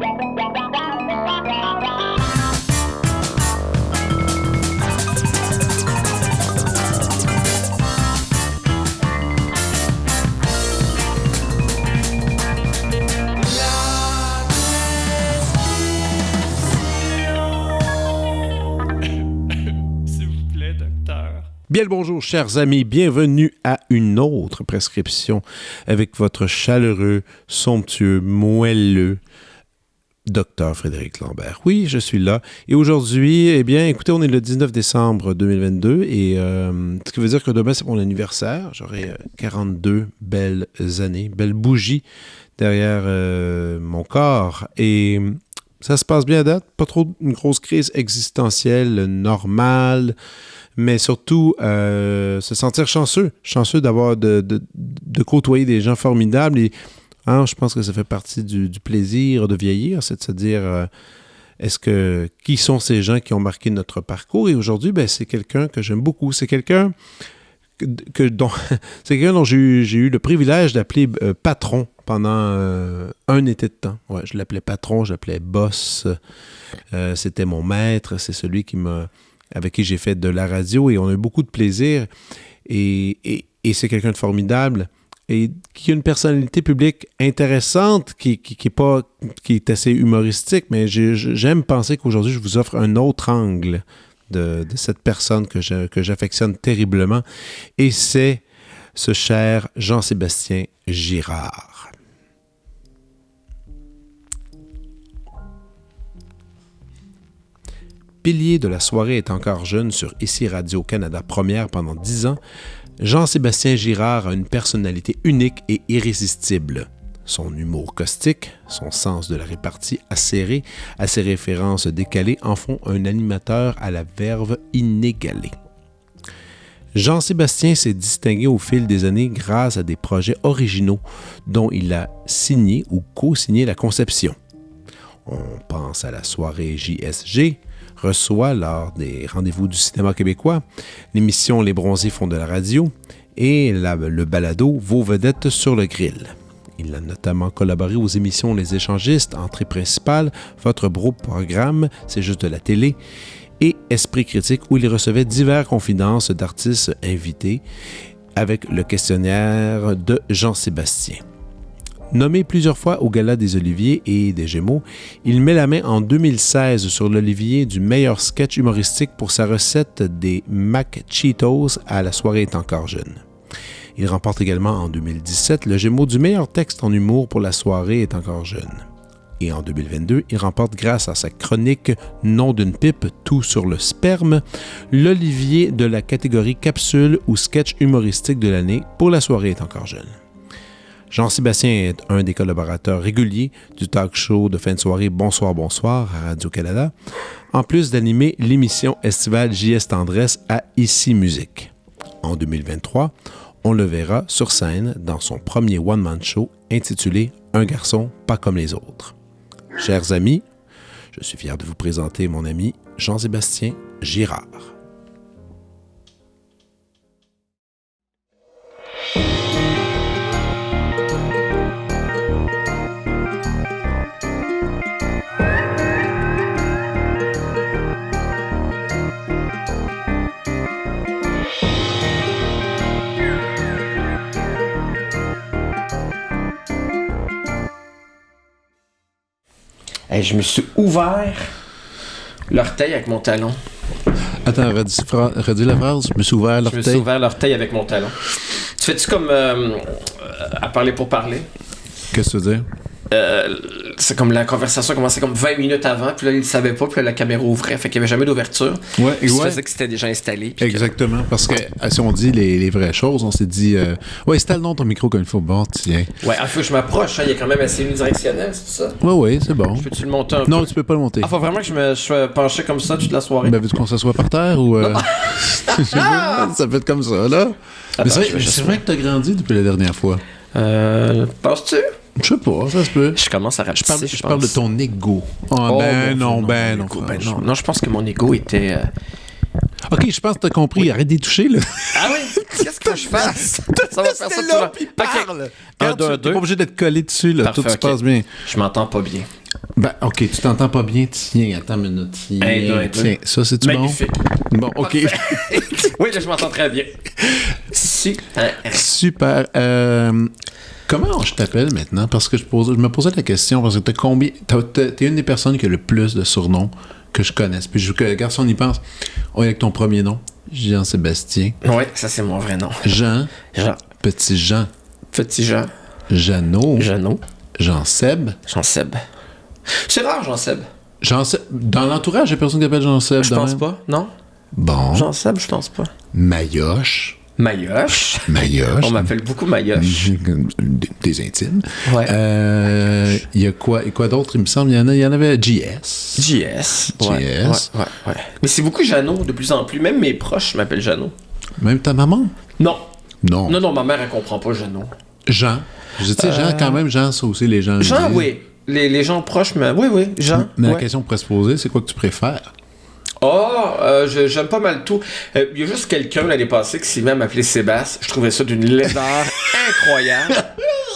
Bien le bonjour, chers amis. Bienvenue à une autre prescription avec votre chaleureux, somptueux, moelleux Docteur Frédéric Lambert. Oui, je suis là. Et aujourd'hui, eh bien, écoutez, on est le 19 décembre 2022 et ce qui veut dire que demain, c'est mon anniversaire. J'aurai 42 belles années, belles bougies derrière mon corps. Et ça se passe bien à date. Pas trop une grosse crise existentielle normale. Mais surtout, se sentir chanceux d'avoir de côtoyer des gens formidables. Et je pense que ça fait partie du plaisir de vieillir, c'est de se dire, qui sont ces gens qui ont marqué notre parcours? Et aujourd'hui, c'est quelqu'un que j'aime beaucoup. C'est quelqu'un dont j'ai eu le privilège d'appeler patron pendant un été de temps. Ouais, je l'appelais patron, je l'appelais boss. C'était mon maître, c'est celui avec qui j'ai fait de la radio et on a eu beaucoup de plaisir. Et c'est quelqu'un de formidable et qui a une personnalité publique intéressante, qui est assez humoristique, mais j'aime penser qu'aujourd'hui, je vous offre un autre angle de cette personne que j'affectionne terriblement. Et c'est ce cher Jean-Sébastien Girard. Pilier de la soirée est encore jeune sur ICI Radio-Canada Première pendant 10 ans, Jean-Sébastien Girard a une personnalité unique et irrésistible. Son humour caustique, son sens de la répartie acéré, à ses références décalées en font un animateur à la verve inégalée. Jean-Sébastien s'est distingué au fil des années grâce à des projets originaux dont il a signé ou co-signé la conception. On pense à la soirée JSG, reçoit lors des rendez-vous du cinéma québécois, l'émission Les Bronzés font de la radio et le balado Vos vedettes sur le grill. Il a notamment collaboré aux émissions Les Échangistes, Entrée principale, Votre beau programme, C'est juste de la télé, et Esprit critique où il recevait diverses confidences d'artistes invités avec le questionnaire de Jean-Sébastien. Nommé plusieurs fois au Gala des Oliviers et des Gémeaux, il met la main en 2016 sur l'Olivier du meilleur sketch humoristique pour sa recette des Mac Cheetos à La soirée est encore jeune. Il remporte également en 2017 le Gémeaux du meilleur texte en humour pour La soirée est encore jeune. Et en 2022, il remporte grâce à sa chronique Nom d'une pipe, tout sur le sperme, l'Olivier de la catégorie capsule ou sketch humoristique de l'année pour La soirée est encore jeune. Jean-Sébastien est un des collaborateurs réguliers du talk show de fin de soirée Bonsoir, bonsoir à Radio-Canada, en plus d'animer l'émission estivale JS Tendresse à ICI Musique. En 2023, on le verra sur scène dans son premier one-man show intitulé Un garçon pas comme les autres. Chers amis, je suis fier de vous présenter mon ami Jean-Sébastien Girard. Hey, je me suis ouvert l'orteil avec mon talon. Attends, redis la phrase. Je me suis ouvert l'orteil. Je me suis ouvert l'orteil avec mon talon. Tu fais-tu comme à parler pour parler? Qu'est-ce que tu veux dire? C'est comme la conversation commençait comme 20 minutes avant, puis là, il ne savait pas, puis là, la caméra ouvrait, fait qu'il n'y avait jamais d'ouverture. Ouais, puis ça faisait que c'était déjà installé. Exactement, parce que si on dit les vraies choses, on s'est dit installe donc ton micro comme il faut. Bon, tiens. Ouais, il faut que je m'approche, il est quand même assez unidirectionnel, c'est ça? Oui, c'est bon. Peux-tu le monter un peu? Non, tu peux pas le monter. Faut vraiment que je sois penché comme ça toute la soirée? Veux-tu qu'on s'assoie par terre ou... Ça peut être comme ça, là. Attends, mais c'est vrai que t'as grandi depuis la dernière fois. Penses-tu? Je sais pas, ça se peut. Je commence à rapetisser, je parle de ton ego. Non, je pense que mon ego était... OK, je pense que t'as compris. Arrête d'y toucher, là. Ah oui? Qu'est-ce que je fasse? Ça va faire ça là, puis parle. Okay. T'es pas obligé d'être collé dessus, là. Parfait, tout se passe bien. Je m'entends pas bien. Ben, OK, tu t'entends pas bien. Tiens, attends une minute. Tiens, ça, c'est-tu bon? Magnifique. Bon, OK. Oui, là, je m'entends très bien. Super. Super. Comment je t'appelle maintenant? Parce que je me posais la question, parce que t'es une des personnes qui a le plus de surnoms que je connaisse. Puis je veux que le garçon y pense. On est avec ton premier nom, Jean-Sébastien. Oui, ça, c'est mon vrai nom. Jean. Petit Jean. Petit Jean. Jeannot. Jean-Seb. Jean-Seb. C'est rare, Jean-Seb. Dans l'entourage, il y a personne qui s'appelle Jean-Seb. Je pense pas, non? Bon. Jean-Seb, je pense pas. Mayoche. On m'appelle beaucoup Mayoche. Des intimes. Ouais. Il y a quoi d'autre, il me semble? Il y en avait JS. Ouais. Mais c'est beaucoup Jeannot de plus en plus. Même mes proches m'appellent Jeannot. Même ta maman? Non, Non, ma mère, elle comprend pas Jeannot. Jean. Je sais, Jean, quand même, Jean, ça aussi, les gens le Jean, disent. oui. Les gens proches, mais oui, Jean. Mais la ouais. question pourrait se poser, c'est quoi que tu préfères? J'aime pas mal tout. Il y a juste quelqu'un l'année passée qui s'est même appelé Sébastien. Je trouvais ça d'une laideur incroyable.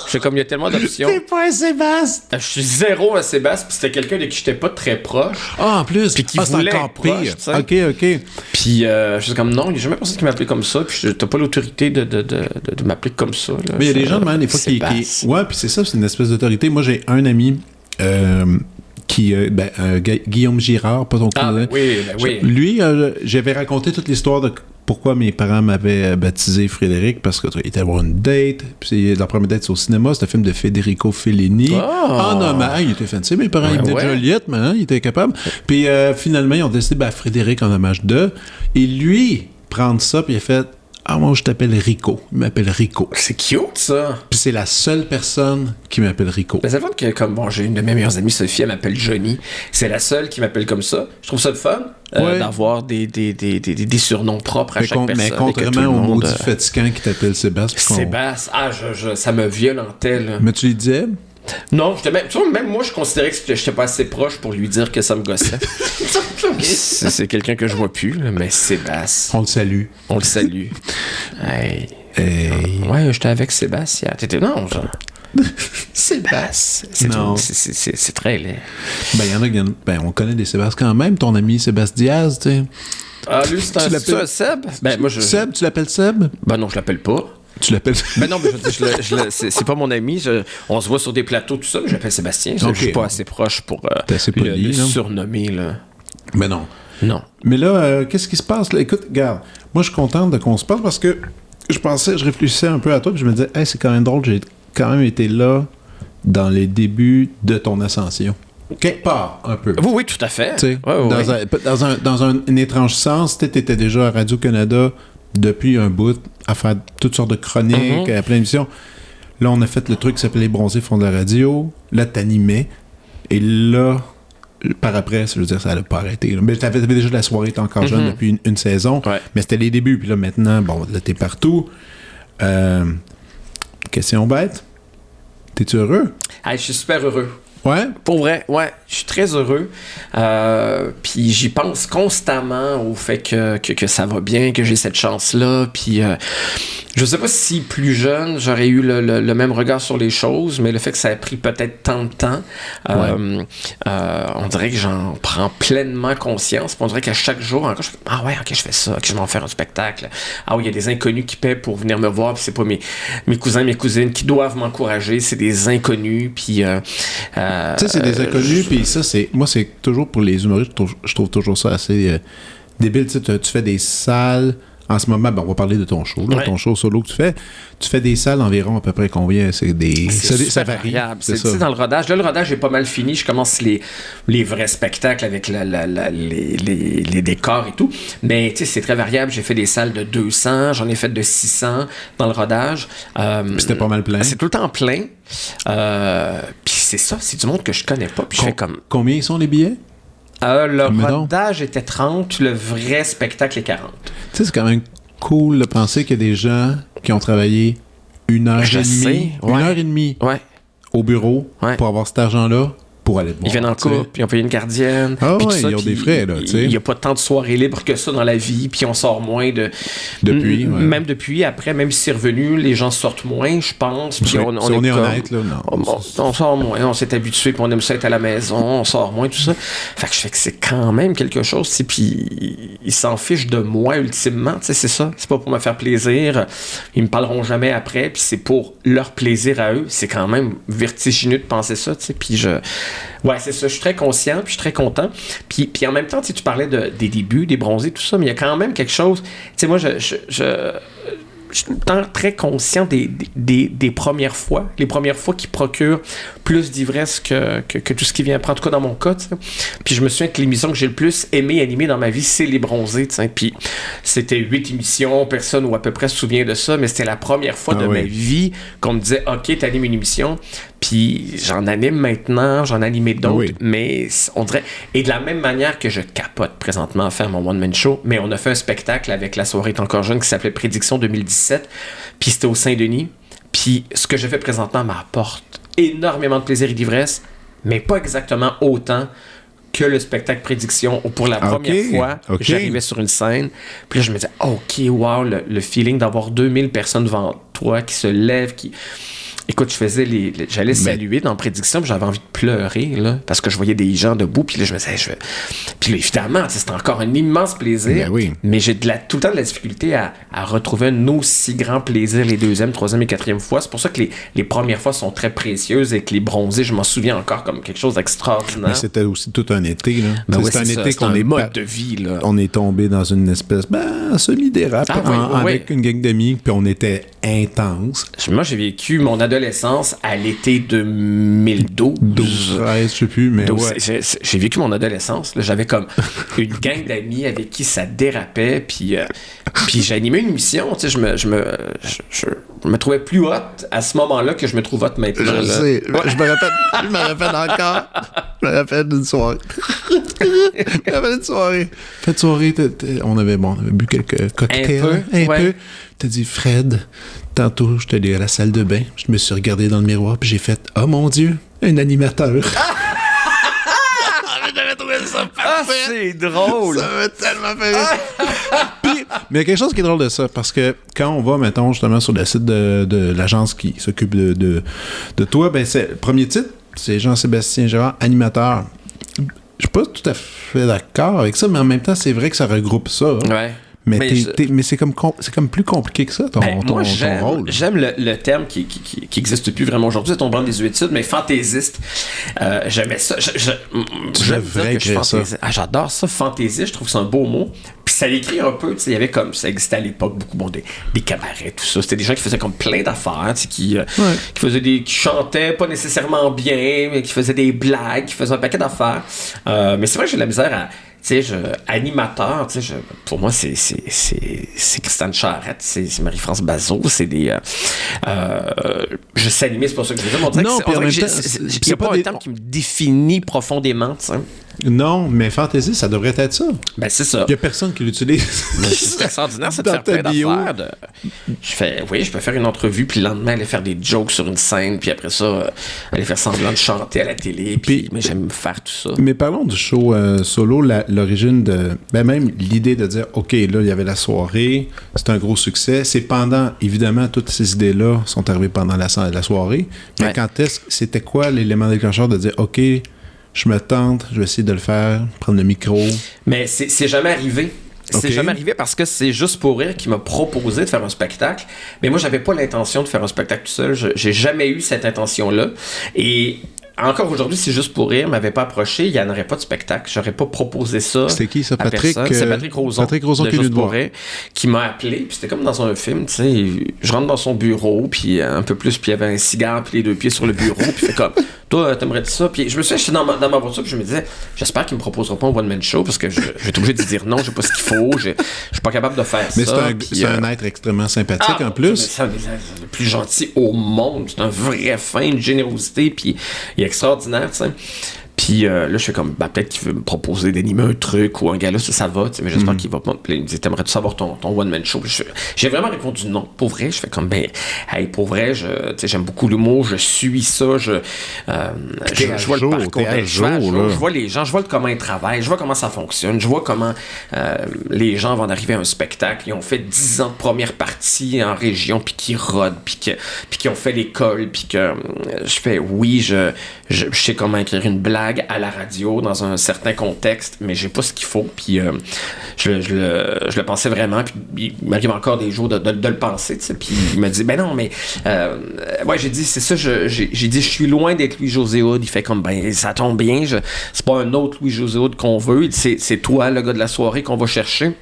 J'étais comme, il y a tellement d'options. T'es pas un Sébastien! Je suis zéro à Sébastien, puis c'était quelqu'un de qui j'étais pas très proche. Ah, en plus! Puis qui c'est voulait encore être proche, pire. tu sais. OK. Puis je suis comme, non, il n'y a jamais personne qui m'a appelé comme ça, puis t'as pas l'autorité de m'appeler comme ça. Là. Mais il y a des gens, même, des fois, qui... Ouais, puis c'est ça, c'est une espèce d'autorité. Moi, j'ai un ami... Guillaume Girard, pas ton cousin. Oui. Lui, j'avais raconté toute l'histoire de pourquoi mes parents m'avaient baptisé Frédéric, parce qu'il était avoir une date, puis la première date c'est au cinéma, c'était un film de Federico Fellini. En hommage, il était fancy, mes parents, ils venaient de Joliette, mais ils étaient capables. Puis finalement, ils ont décidé, Frédéric en hommage d'eux, et lui, prendre ça, puis il a fait... Ah, moi, je t'appelle Rico. Il m'appelle Rico. C'est cute, ça. Puis c'est la seule personne qui m'appelle Rico. Mais c'est le fun que, j'ai une de mes meilleures amies, Sophie, elle m'appelle Johnny. C'est la seule qui m'appelle comme ça. Je trouve ça le fun d'avoir des surnoms propres à chaque personne. Mais contrairement au maudit fatigant qui t'appelle Sébastien. Sébastien, ça me violentait, là. Mais tu lui disais... Non, même moi, je considérais que j'étais pas assez proche pour lui dire que ça me gossait. C'est quelqu'un que je vois plus, là, mais Sébastien. On le salue. Hey. Ouais, j'étais avec Sébastien. Non, genre. Sébastien. C'est très laid. Il y en a on connaît des Sébastien quand même. Ton ami Sébastien Diaz, tu sais. Ah, lui, c'est un Seb? Seb, tu l'appelles Seb? Ben non, je l'appelle pas. Tu l'appelles? Ben non, mais c'est pas mon ami. On se voit sur des plateaux, tout ça, mais je l'appelle Sébastien. Je suis pas assez proche pour le surnommer, là. Mais non. Non. Mais là, qu'est-ce qui se passe? Là? Écoute, regarde, moi, je suis content qu'on se parle parce que je réfléchissais un peu à toi, puis je me disais, hey, c'est quand même drôle, j'ai quand même été là dans les débuts de ton ascension. Quelque part, un peu. Oui, tout à fait. Dans un étrange sens, tu étais déjà à Radio-Canada depuis un bout à faire toutes sortes de chroniques, à plein d'émissions. Là, on a fait le truc qui s'appelait Les Bronzés font de la radio. Là, t'animais. Et là, par après, je veux dire, ça n'a pas arrêté. Là. Mais t'avais déjà la soirée, t'es encore jeune depuis une saison. Ouais. Mais c'était les débuts. Puis là, maintenant, là, t'es partout. Question bête. T'es-tu heureux? Je suis super heureux. Ouais? Pour vrai, ouais. Je suis très heureux. Puis j'y pense constamment au fait que ça va bien, que j'ai cette chance-là. Puis je sais pas si plus jeune, j'aurais eu le même regard sur les choses, mais le fait que ça a pris peut-être tant de temps, on dirait que j'en prends pleinement conscience. Puis on dirait qu'à chaque jour, encore, je fais, je fais ça, que je vais en faire un spectacle. Ah oui, il y a des inconnus qui paient pour venir me voir, puis c'est pas mes cousins, mes cousines qui doivent m'encourager, c'est des inconnus, puis... tu sais, c'est des inconnus, puis ça, moi, c'est toujours pour les humoristes, je trouve toujours ça assez débile. Tu sais, tu fais des salles... En ce moment, on va parler de ton show, là, ton show solo que tu fais. Tu fais des salles environ à peu près combien? Ça varie. C'est dans le rodage. Là, le rodage est pas mal fini. Je commence les vrais spectacles avec les décors et tout. Mais tu sais, c'est très variable. J'ai fait des salles de 200, j'en ai fait de 600 dans le rodage. C'était pas mal plein. C'est tout le temps plein. Puis c'est ça, c'est du monde que je connais pas. Puis je fais comme... Combien sont les billets? Le rodage était 30, le vrai spectacle est 40. Tu sais, c'est quand même cool de penser qu'il y a des gens qui ont travaillé une heure et demie au bureau pour avoir cet argent-là pour aller te voir. Ils viennent en tu sais. couple, puis on paye une gardienne. Ah puis ouais, tout ça, ils ont puis des frais, là, tu sais. Il n'y a pas tant de soirées libres que ça dans la vie, puis on sort moins de... Depuis, ouais. Même depuis, après, même si c'est revenu, les gens sortent moins, je pense. Puis Si on est honnête, là, non. On sort moins, on s'est habitué, puis on aime ça être à la maison, on sort moins, tout ça. Fait que je fais que c'est quand même quelque chose, tu sais, puis ils s'en fichent de moi, ultimement, tu sais, c'est ça. C'est pas pour me faire plaisir, ils me parleront jamais après, puis c'est pour leur plaisir à eux. C'est quand même vertigineux de penser ça, tu sais, puis ouais, c'est ça, je suis très conscient, puis je suis très content. Puis en même temps, tu sais, tu parlais des débuts, des bronzés, tout ça, mais il y a quand même quelque chose, tu sais, moi, je suis tout le temps très conscient des premières fois, les premières fois qui procurent plus d'ivresse que tout ce qui vient après, en tout cas dans mon cas, tu sais. Puis je me souviens que l'émission que j'ai le plus aimé animer dans ma vie, c'est Les Bronzés, tu sais. Puis c'était 8 émissions, personne ou à peu près se souvient de ça, mais c'était la première fois de ma vie qu'on me disait « Ok, t'animes une émission ». Puis j'en anime maintenant, j'en animé d'autres, mais on dirait... Et de la même manière que je capote présentement à faire mon one-man show, mais on a fait un spectacle avec La Soirée est encore jeune qui s'appelait Prédiction 2017, puis c'était au Saint-Denis. Puis ce que je fais présentement m'apporte énormément de plaisir et d'ivresse, mais pas exactement autant que le spectacle Prédiction, où pour la première fois, j'arrivais sur une scène, puis là je me disais « Ok, wow, le feeling d'avoir 2000 personnes devant toi qui se lèvent, qui... » Écoute, j'allais saluer dans Prédiction, puis j'avais envie de pleurer, là, parce que je voyais des gens debout, puis là, je me disais, puis là, évidemment, c'était encore un immense plaisir, mais j'ai tout le temps de la difficulté à retrouver un aussi grand plaisir les deuxième, troisième et quatrième fois. C'est pour ça que les premières fois sont très précieuses et que les bronzés, je m'en souviens encore comme quelque chose d'extraordinaire. Mais c'était aussi tout un été, là. C'est un été qu'on est mode de vie, là. On est tombé dans une espèce, semi-dérape avec une gang d'amis, puis on était intense. Moi, j'ai vécu mon adolescence à l'été 2012. 13, je sais plus, mais 12, ouais. J'ai vécu mon adolescence. Là, j'avais comme une gang d'amis avec qui ça dérapait, puis j'ai animé une émission. Tu sais, je me trouvais plus hot à ce moment-là que je me trouve hot maintenant. Je sais. Ouais. Je me rappelle encore. Je me rappelle d'une soirée. Cette soirée, on avait bu quelques cocktails. Un peu. T'as dit, Fred, tantôt, je suis allé à la salle de bain, je me suis regardé dans le miroir, puis j'ai fait, oh mon Dieu, un animateur. J'avais trouvé ça parfait. C'est drôle. Ça m'a tellement fait rire. Puis, mais il y a quelque chose qui est drôle de ça, parce que quand on va, mettons, justement, sur le site de l'agence qui s'occupe de toi, ben, c'est le premier titre, c'est Jean-Sébastien Girard, animateur. Je suis pas tout à fait d'accord avec ça, mais en même temps, c'est vrai que ça regroupe ça. Ouais. Mais c'est comme plus compliqué que ça, ton rôle. J'aime le terme qui existe plus vraiment aujourd'hui, c'est ton blanc des études, mais fantaisiste. J'aimais ça. J'aime dire que je fantaisiste. J'adore ça, fantaisiste, je trouve que c'est un beau mot. Puis ça l'écrit un peu, tu sais, il y avait comme, ça existait à l'époque beaucoup, des cabarets, tout ça. C'était des gens qui faisaient comme plein d'affaires, tu sais, qui chantaient pas nécessairement bien, mais qui faisaient des blagues, qui faisaient un paquet d'affaires. Mais c'est vrai que j'ai de la misère à... Tu sais, animateur, tu sais, pour moi, c'est Christiane Charette, c'est Marie-France Bazot, c'est des... je sais animer, c'est pas ça que je veux dire, mais on dirait que c'est pas un terme qui me définit profondément, tu sais. Non, mais fantasy, ça devrait être ça. Ben, c'est ça. Il y a personne qui l'utilise. C'est extraordinaire, c'est de faire plein d'affaires. Je peux faire une entrevue, puis le lendemain, aller faire des jokes sur une scène, puis après ça, aller faire semblant de chanter à la télé, puis mais j'aime faire tout ça. Mais parlons du show solo, l'origine de... Ben même l'idée de dire, OK, là, il y avait la soirée, c'est un gros succès. C'est pendant, évidemment, toutes ces idées-là sont arrivées pendant la soirée. Mais c'était quoi l'élément déclencheur de dire, OK... Je me tente, je vais essayer de le faire, prendre le micro. Mais c'est jamais arrivé. C'est jamais arrivé parce que c'est Juste pour rire qui m'a proposé de faire un spectacle. Mais moi, j'avais pas l'intention de faire un spectacle tout seul. J'ai jamais eu cette intention-là. Et encore aujourd'hui, si Juste pour rire m'avait pas approché, il n'y en aurait pas de spectacle. J'aurais pas proposé ça. C'était qui ça, Patrick? C'est Patrick Rozon. Patrick Rozon qui est venu te voir. Qui m'a appelé. Puis c'était comme dans un film, tu sais. Je rentre dans son bureau, puis un peu plus, puis il y avait un cigare, puis les deux pieds sur le bureau, puis fait comme... Toi, t'aimerais-tu ça? Puis je me suis j'étais dans ma voiture, puis je me disais, j'espère qu'il me proposera pas un one-man show, parce que je vais être obligé de dire non, j'ai pas ce qu'il faut, je suis pas capable de faire mais ça. Mais c'est un être extrêmement sympathique en plus. C'est le plus gentil au monde. C'est un vrai fin, une générosité, puis il est extraordinaire, tu sais. Puis là, je fais comme, peut-être qu'il veut me proposer d'animer un truc ou un gars là, ça va, mais j'espère qu'il va pas. Puis il me dit, t'aimerais-tu savoir ton one-man show? J'ai vraiment répondu non. Pour vrai, je fais comme, pour vrai, j'aime beaucoup l'humour, je suis ça, je vois le parcours je vois les gens, je vois comment ils travaillent, je vois comment ça fonctionne, je vois comment les gens vont arriver à un spectacle, ils ont fait 10 ans de première partie en région, puis qui rodent, puis qui ont fait l'école, puis que je fais, oui, je sais comment écrire une blague à la radio dans un certain contexte, mais j'ai pas ce qu'il faut, puis je le pensais vraiment, puis il m'arrive encore des jours de le penser, tu sais, puis il me dit, ben non, mais ouais, j'ai dit, c'est ça, j'ai dit, je suis loin d'être Louis-José Hood. Il fait comme, ben ça tombe bien, c'est pas un autre Louis-José Hood qu'on veut, c'est toi, le gars de la soirée, qu'on va chercher.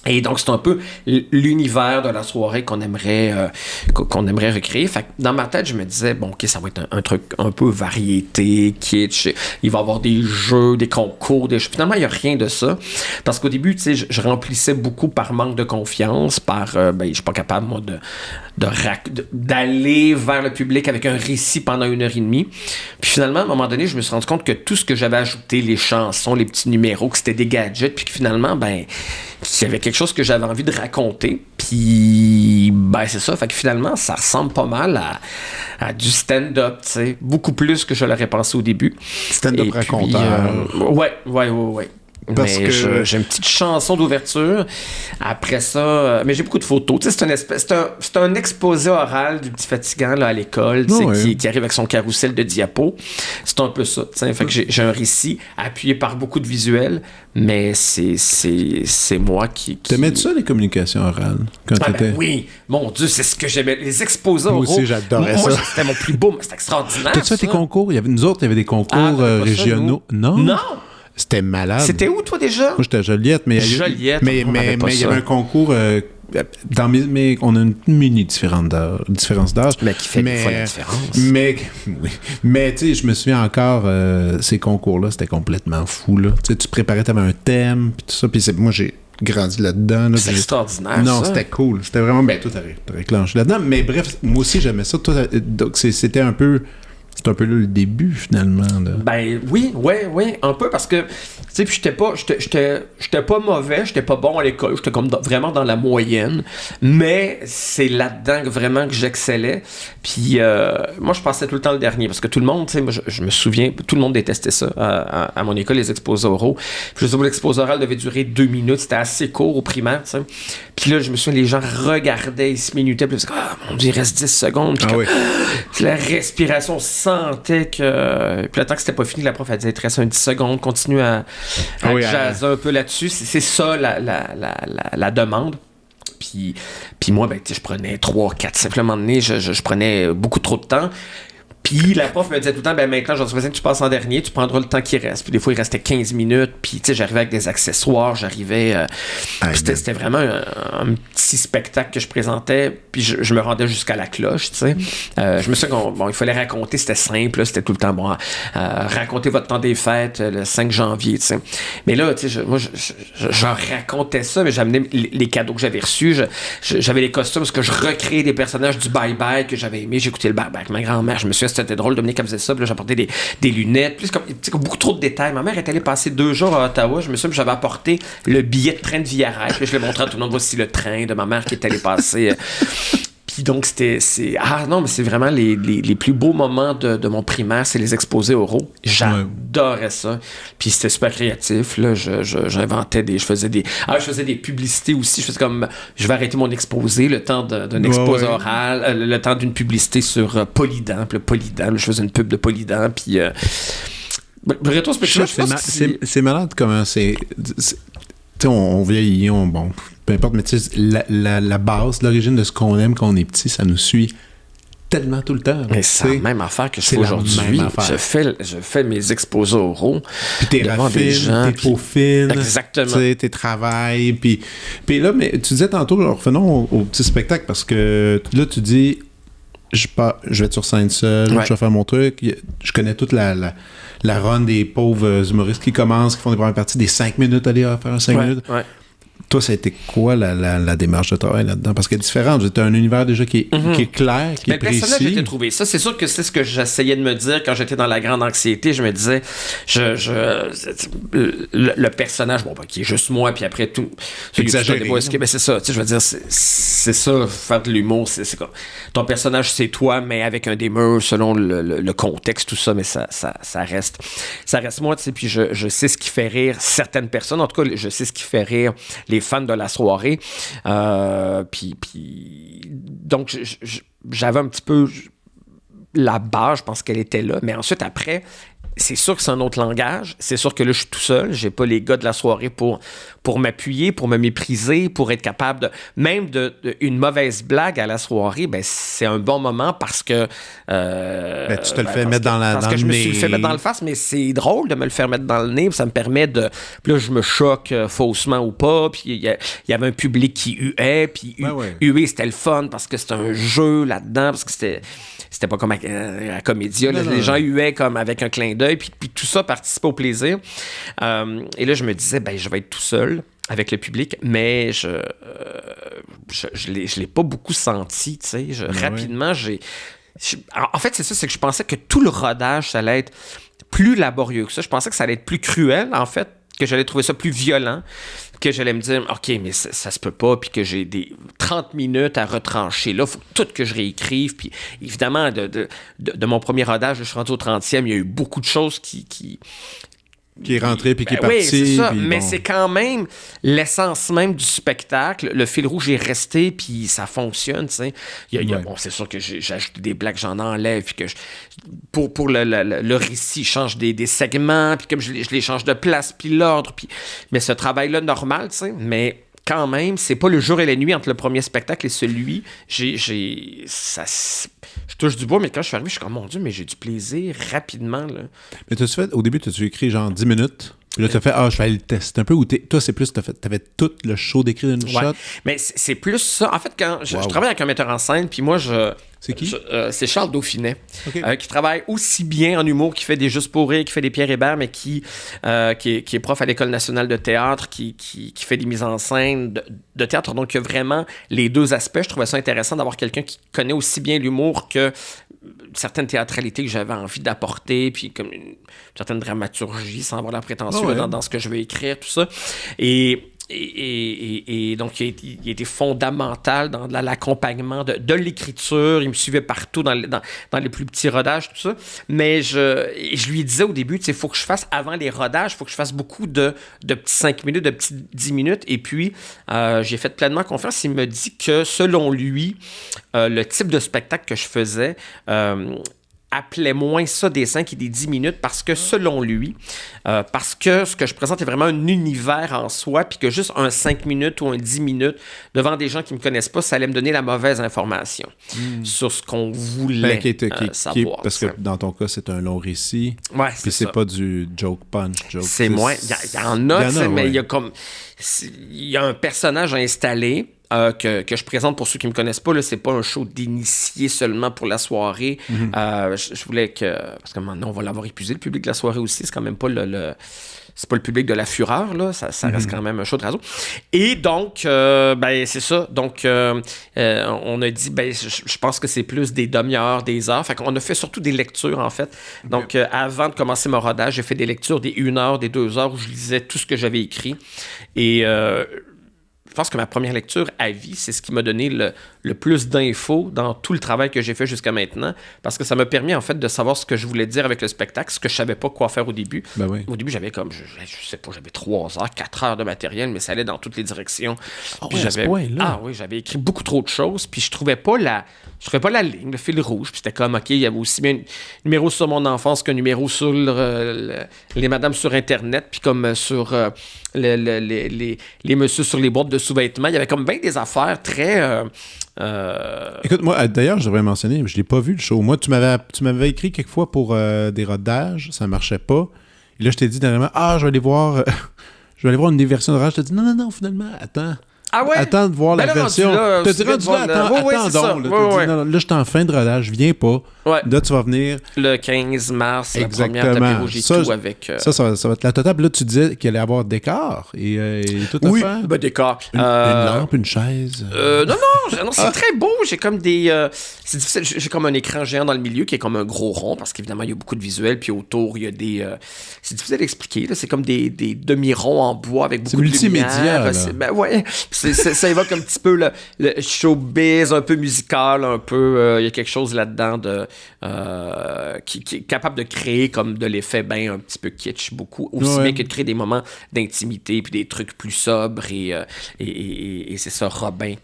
Et donc, c'est un peu l'univers de la soirée qu'on aimerait recréer. Fait que dans ma tête, je me disais, bon, OK, ça va être un truc un peu variété, kitsch. Il va y avoir des jeux, des concours, des choses. Finalement, il n'y a rien de ça. Parce qu'au début, tu sais, je remplissais beaucoup par manque de confiance, je suis pas capable, moi, d'aller vers le public avec un récit pendant 1h30. Puis finalement, à un moment donné, je me suis rendu compte que tout ce que j'avais ajouté, les chansons, les petits numéros, que c'était des gadgets, puis que finalement, il y avait quelque chose que j'avais envie de raconter, puis c'est ça, fait que finalement ça ressemble pas mal à du stand-up, tu sais, beaucoup plus que je l'aurais pensé au début. Stand-up raconteur. Ouais. Parce mais que j'ai une petite chanson d'ouverture. Après ça, mais j'ai beaucoup de photos. Tu sais, c'est un exposé oral du petit fatigant là, à l'école, qui arrive avec son carrousel de diapos. C'est un peu ça. Fait que j'ai un récit appuyé par beaucoup de visuels, mais c'est moi qui... T'aimais ça, les communications orales, quand t'étais... Oui, mon Dieu, c'est ce que j'aimais. Les exposés oraux. Moi aussi, j'adorais ça. C'était mon plus beau, c'était extraordinaire. T'as-tu fait tes concours? Nous autres, il y avait des concours régionaux. Non? C'était malade. C'était où, toi, déjà? Moi, j'étais à Joliette, mais il y avait un concours... on a une mini différence d'âge. Mais qui fait fois la différence. Mais tu sais, je me souviens encore, ces concours-là, c'était complètement fou, là. Tu sais, tu préparais, t'avais un thème, puis tout ça, puis moi, j'ai grandi là-dedans. Là, c'est extraordinaire, non, ça. c'était cool. C'était vraiment... toi, t'as réclancé là-dedans. Mais bref, moi aussi, j'aimais ça. Toi, donc, c'était un peu... C'est un peu là le début, finalement. Là. Oui, un peu, parce que, tu sais, puis j'étais pas mauvais, j'étais pas bon à l'école, j'étais comme vraiment dans la moyenne, mais c'est là-dedans vraiment que j'excellais. Puis moi, je passais tout le temps le dernier, parce que tout le monde, tu sais, moi, je me souviens, tout le monde détestait ça à mon école, les exposés oraux. Puis l'exposé oral devait durer 2 minutes, c'était assez court au primaire, tu sais. Puis là, je me souviens, les gens regardaient, ils se minutaient, puis ils disaient, mon Dieu, il reste 10 secondes. Puis la respiration sentait que... Puis le temps que c'était pas fini, la prof, elle disait, il te reste un 10 secondes, continue à jazzer un peu là-dessus. C'est ça, la demande. Puis moi, je prenais 3, 4, simplement donné, je prenais beaucoup trop de temps. Puis la prof me disait tout le temps, maintenant, j'en suis que tu passes en dernier, tu prendras le temps qui reste. Puis des fois, il restait 15 minutes. Puis, tu sais, j'arrivais avec des accessoires, c'était vraiment un petit spectacle que je présentais. Puis je me rendais jusqu'à la cloche, tu sais. Je me souviens il fallait raconter, c'était simple, là, c'était tout le temps, raconter votre temps des fêtes le 5 janvier, tu sais. Mais là, tu sais, moi, je racontais ça, mais j'amenais les cadeaux que j'avais reçus. J'avais les costumes, parce que je recréais des personnages du bye-bye que j'avais aimé. J'écoutais le bye-bye avec ma grand-mère. Je me suis c'était drôle, Dominique, elle faisait ça, puis là, j'apportais des lunettes, plus comme beaucoup trop de détails. Ma mère est allée passer 2 jours à Ottawa, je me souviens que j'avais apporté le billet de train de Villarais, puis je l'ai montré à tout le monde, voici le train de ma mère qui est allée passer. Puis donc, mais c'est vraiment les plus beaux moments de mon primaire, c'est les exposés oraux. J'adorais ça. Puis c'était super créatif, là, j'inventais je faisais des publicités aussi, je faisais comme, je vais arrêter mon exposé, le temps d'un exposé oral, le temps d'une publicité sur Polydent, je faisais une pub de Polydent, puis rétrospective, c'est malade comment c'est on vieillit, peu importe, mais tu sais, la base, l'origine de ce qu'on aime quand on est petit, ça nous suit tellement tout le temps. Mais c'est la même affaire que je fais aujourd'hui. Je fais mes exposés oraux. Puis t'es raffines, t'es peaufines. Exactement. T'es travail. Puis là, mais tu disais tantôt, revenons au petit spectacle, parce que là, tu dis, je vais être sur scène seul, je vais faire mon truc. Je connais toute la run des pauvres humoristes qui commencent, qui font des premières parties, des 5 minutes, aller faire 5 minutes. Ouais. Toi, ça a été quoi la démarche de travail là-dedans? Parce qu'elle est différente. Tu as un univers déjà qui est clair, qui est précis. Le personnage, j'ai trouvé ça. C'est sûr que c'est ce que j'essayais de me dire quand j'étais dans la grande anxiété. Je me disais, le personnage, qui est juste moi, puis après tout... Exagéré. C'est ça. Je veux dire, c'est ça, faire de l'humour. C'est quoi? Ton personnage, c'est toi, mais avec un démeur selon le contexte, tout ça, mais ça reste moi, tu sais, puis je sais ce qui fait rire certaines personnes. En tout cas, je sais ce qui fait rire les fans de la soirée. Puis donc, j'avais un petit peu la base, je pense qu'elle était là. Mais ensuite, après, c'est sûr que c'est un autre langage. C'est sûr que là, je suis tout seul. J'ai pas les gars de la soirée pour m'appuyer, pour me mépriser, pour être capable de... Même une mauvaise blague à la soirée, ben c'est un bon moment parce que... tu te le fais mettre dans le nez. Parce que je me suis fait mettre dans le face, mais c'est drôle de me le faire mettre dans le nez. Ça me permet de... Puis là, je me choque faussement ou pas. Puis il y avait un public qui huait. Puis huer, c'était le fun parce que c'était un jeu là-dedans. Parce que c'était pas comme à Comédia. Les gens huaient comme avec un clin d'œil. Puis tout ça participait au plaisir. Et là, je me disais, je vais être tout seul avec le public, mais je l'ai pas beaucoup senti, tu sais. Rapidement, en fait, c'est ça, c'est que je pensais que tout le rodage, ça allait être plus laborieux que ça. Je pensais que ça allait être plus cruel, en fait, que j'allais trouver ça plus violent, que j'allais me dire, OK, mais ça se peut pas, puis que j'ai des 30 minutes à retrancher. Là, il faut tout que je réécrive. Puis évidemment, de mon premier rodage, je suis rendu au 30e, il y a eu beaucoup de choses qui est rentré puis qui est parti. Oui, c'est ça. Mais c'est quand même l'essence même du spectacle. Le fil rouge est resté puis ça fonctionne, tu sais. Bon, c'est sûr que j'ai ajouté des blagues, j'en enlève puis que pour le récit, je change des segments puis comme je les change de place puis l'ordre puis mais ce travail-là normal, tu sais, mais quand même, c'est pas le jour et la nuit entre le premier spectacle et celui. Je touche du bois, mais quand je suis arrivé, je suis comme, mon Dieu, mais j'ai du plaisir rapidement, là. Mais au début, t'as-tu écrit genre 10 minutes? Puis là, t'as fait, je vais aller le tester un peu. Ou toi, c'est plus, t'avais tout le show d'écrire d'une shot? Mais c'est plus ça. En fait, quand je travaille avec un metteur en scène, puis moi, c'est qui? C'est Charles Dauphinet, okay. Qui travaille aussi bien en humour, qui fait des Juste pour rire, qui fait des Pierre Hébert, mais qui est prof à l'École nationale de théâtre, qui fait des mises en scène de théâtre. Donc, il y a vraiment les deux aspects. Je trouvais ça intéressant d'avoir quelqu'un qui connaît aussi bien l'humour que certaines théâtralités que j'avais envie d'apporter, puis comme une certaine dramaturgie, sans avoir la prétention dans ce que je vais écrire, tout ça. Et donc, il était fondamental dans l'accompagnement de l'écriture. Il me suivait partout dans les plus petits rodages, tout ça. Mais je lui disais au début, tu sais, il faut que je fasse, avant les rodages, il faut que je fasse beaucoup de petits 5 minutes, de petits 10 minutes. Et puis, j'ai fait pleinement confiance. Il me dit que, selon lui, le type de spectacle que je faisais... appelait moins ça des 5 et des 10 minutes parce que, selon lui, parce que ce que je présente est vraiment un univers en soi, puis que juste un 5 minutes ou un 10 minutes devant des gens qui me connaissent pas, ça allait me donner la mauvaise information sur ce qu'on voulait savoir. Parce que dans ton cas, c'est un long récit. Ouais, puis c'est pas du joke punch. C'est moins. Il y en a, mais il y a comme... Il y a un personnage installé que je présente pour ceux qui ne me connaissent pas. Là, c'est pas un show d'initié seulement pour la soirée. Je voulais que... Parce que maintenant, on va l'avoir épuisé, le public de la soirée aussi. C'est quand même pas c'est pas le public de la fureur, là. Ça reste quand même un show de raso. Et donc, c'est ça. Donc, on a dit, je pense que c'est plus des demi-heures, des heures. Fait qu'on a fait surtout des lectures, en fait. Donc, avant de commencer mon rodage, j'ai fait des lectures des 1 heure, des 2 heures où je lisais tout ce que j'avais écrit. Et... je pense que ma première lecture à vie, c'est ce qui m'a donné le plus d'infos dans tout le travail que j'ai fait jusqu'à maintenant, parce que ça m'a permis, en fait, de savoir ce que je voulais dire avec le spectacle, ce que je savais pas quoi faire au début. Au début, j'avais comme, je sais pas, j'avais 3 heures, 4 heures de matériel, mais ça allait dans toutes les directions. J'avais écrit beaucoup trop de choses, puis je trouvais pas la ligne, le fil rouge, puis c'était comme, OK, il y avait aussi bien un numéro sur mon enfance qu'un numéro sur les madames sur Internet, puis comme sur les messieurs sur les boîtes de sous-vêtements. Il y avait comme bien des affaires très... Écoute, moi, d'ailleurs, je devrais mentionner, je l'ai pas vu le show. Moi, tu m'avais écrit quelquefois pour des rodages, ça marchait pas. Et là, je t'ai dit dernièrement, je vais aller voir une des versions de rodage. Je t'ai dit, non, finalement, attends. Ah ouais? Attends de voir Ben la là, version. rendu là, T'as dit rendu là, attends donc. Là, là, je suis en fin de rodage, je viens pas. Ouais. Là, tu vas venir. Le 15 mars, Exactement. la première tapis rouge et tout avec... Ça va être la totale. Puis là, tu disais qu'il allait y avoir décor et tout à Oui, fait. ben décor. Une lampe, une chaise. Non, c'est très beau. J'ai comme des... c'est difficile. J'ai comme un écran géant dans le milieu qui est comme un gros rond parce qu'évidemment, il y a beaucoup de visuels. Puis autour, il y a des... c'est difficile d'expliquer. Là. C'est comme des demi-ronds en bois avec beaucoup de lumière. Multimédia. Ben ouais. Ça évoque un petit peu le showbiz, un peu musical, un peu... il y a quelque chose là-dedans de... qui est capable de créer comme de l'effet un petit peu kitsch, beaucoup. Aussi bien que de créer des moments d'intimité puis des trucs plus sobres. Et c'est ça, Robin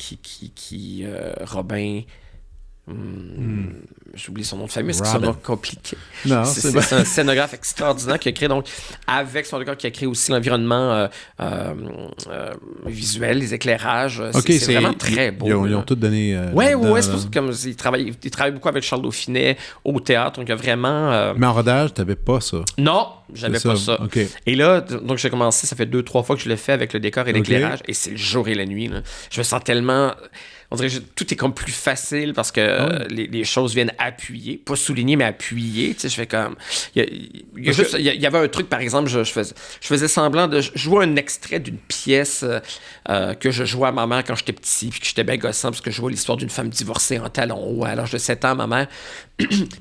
Robin... J'oublie son nom de famille, c'est un nom compliqué. Non, c'est un scénographe extraordinaire qui a créé, donc, avec son décor, qui a créé aussi l'environnement visuel, les éclairages. Okay, c'est vraiment très beau. Ils ont tout donné. Ouais, c'est pour ça qu'il travaille beaucoup avec Charles Dauphinet au théâtre, donc il y a vraiment. Mais en rodage, t'avais pas ça. Non, j'avais pas ça. Okay. Et là, donc j'ai commencé, ça fait 2-3 fois que je l'ai fait avec le décor et l'éclairage, et c'est le jour et la nuit. Là. Je me sens tellement. On dirait que tout est comme plus facile parce que les choses viennent appuyer, pas souligner, mais appuyer. Tu sais, je fais comme... Il y avait un truc, par exemple, je faisais semblant de jouer un extrait d'une pièce que je jouais à ma mère quand j'étais petit, puis que j'étais bien gossant, parce que je jouais l'histoire d'une femme divorcée en talons hauts à l'âge de 7 ans, ma mère.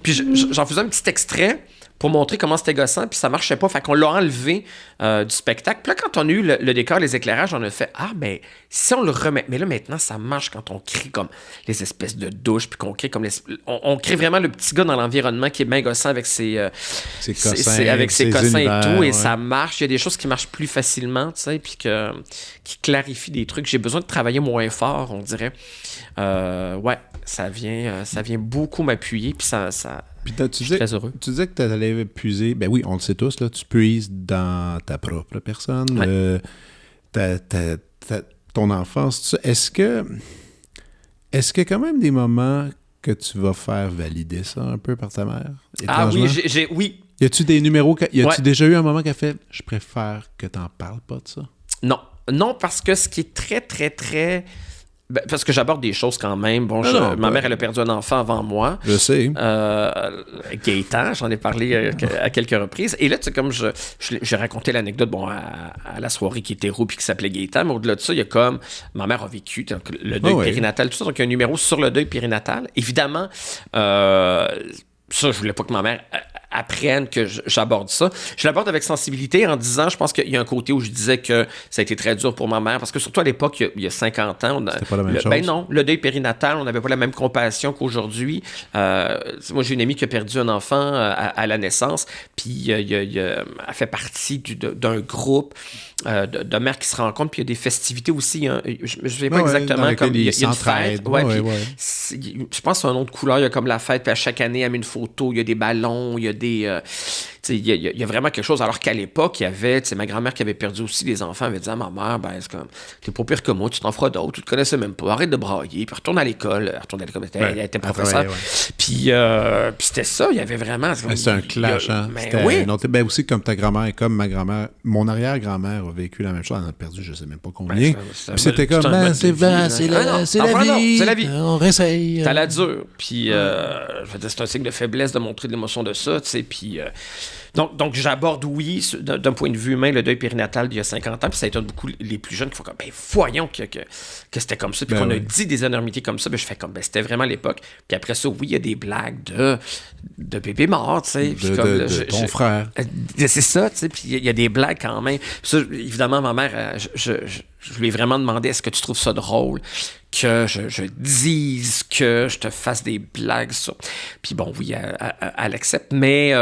Puis j'en faisais un petit extrait pour montrer comment c'était gossant, puis ça marchait pas. Fait qu'on l'a enlevé du spectacle. Puis là, quand on a eu le décor, les éclairages, on a fait « Ah, ben, si on le remet... » Mais là, maintenant, ça marche quand on crée comme les espèces de douches, puis qu'on crée comme on crée vraiment le petit gars dans l'environnement qui est bien gossant avec ses cossins, avec ses cossins et tout, et ça marche. Il y a des choses qui marchent plus facilement, tu sais, puis qui clarifient des trucs. J'ai besoin de travailler moins fort, on dirait. Ça vient beaucoup m'appuyer, puis ça Puis je suis très heureux. Tu disais que tu allais puiser... Ben oui, on le sait tous, là, tu puises dans ta propre personne, ton enfance. Est-ce qu'il y a quand même des moments que tu vas faire valider ça un peu par ta mère? Ah oui, oui. Y a-tu des numéros... Y a-tu déjà eu un moment qu'elle fait « Je préfère que t'en parles pas de ça ». Non, parce que ce qui est très, très, très... parce que j'aborde des choses quand même. Bon, ma mère, elle a perdu un enfant avant moi. Je sais. Gaëtan, j'en ai parlé à quelques reprises. Et là, tu sais, comme j'ai raconté l'anecdote à la soirée qui était roux puis qui s'appelait Gaëtan, mais au-delà de ça, il y a comme... Ma mère a vécu donc, le deuil périnatal, tout ça. Donc, il y a un numéro sur le deuil périnatal. Évidemment, ça, je voulais pas que ma mère apprenne que j'aborde ça. Je l'aborde avec sensibilité en disant, je pense qu'il y a un côté où je disais que ça a été très dur pour ma mère, parce que surtout à l'époque, il y a 50 ans... C'était pas la même chose. Ben non, le deuil périnatal, on n'avait pas la même compassion qu'aujourd'hui. Moi, j'ai une amie qui a perdu un enfant à la naissance, puis elle fait partie d'un groupe de mères qui se rencontrent, puis il y a des festivités aussi. Je ne sais pas exactement. Comme il y a une fête. Je pense que c'est un nom de couleur. Il y a comme la fête, puis à chaque année, elle met une photo, il y a des ballons, il y a des... il y a vraiment quelque chose. Alors qu'à l'époque, il y avait ma grand-mère qui avait perdu aussi des enfants, avait dit à ma mère, ben, c'est comme, t'es pas pire que moi, tu t'en feras d'autres, tu te connaissais même pas, arrête de brailler, puis retourne à l'école. Elle était professeure. Puis c'était ça, il y avait vraiment... C'est un clash, hein? Aussi comme ta grand-mère et comme ma grand-mère, mon arrière-grand-mère a vécu la même chose, elle en a perdu je sais même pas combien. Puis c'était comme, c'est la vie. On réessaye. T'as la dure. Puis c'est un signe de faiblesse de montrer de l'émotion de ça, tu sais, puis... Donc, j'aborde, oui, d'un point de vue humain, le deuil périnatal d'il y a 50 ans, puis ça étonne beaucoup les plus jeunes qui font comme, ben voyons que c'était comme ça, puis qu'on a dit des énormités comme ça, ben je fais comme, ben c'était vraiment l'époque. Puis après ça, oui, il y a des blagues de bébé mort, tu sais. De ton frère. C'est ça, tu sais, puis il y a des blagues quand même. Puis ça, évidemment, ma mère, je lui ai vraiment demandé, est-ce que tu trouves ça drôle que je dise, que je te fasse des blagues sur... Puis bon, oui, elle accepte, mais...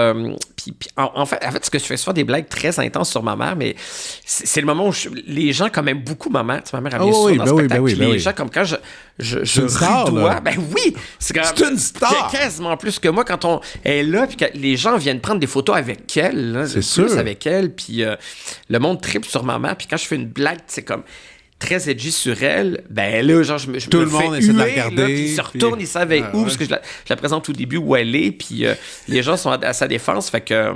puis en fait, ce que je fais, c'est faire des blagues très intenses sur ma mère, mais c'est le moment où les gens, quand même, beaucoup ma mère, ma mère a mis ça dans le spectacle, les gens, comme quand je ridois, ben oui, c'est une star! Quasiment plus que moi, quand on est là, puis que les gens viennent prendre des photos avec elle, là, c'est sûr. avec elle, puis le monde tripe sur ma mère, puis quand je fais une blague, c'est comme... très edgy sur elle, ben là, genre, je me tout le monde essaie de la regarder. Là, puis ils se retournent, ils savent où, parce que je la présente au début où elle est, puis les gens sont à sa défense, fait que...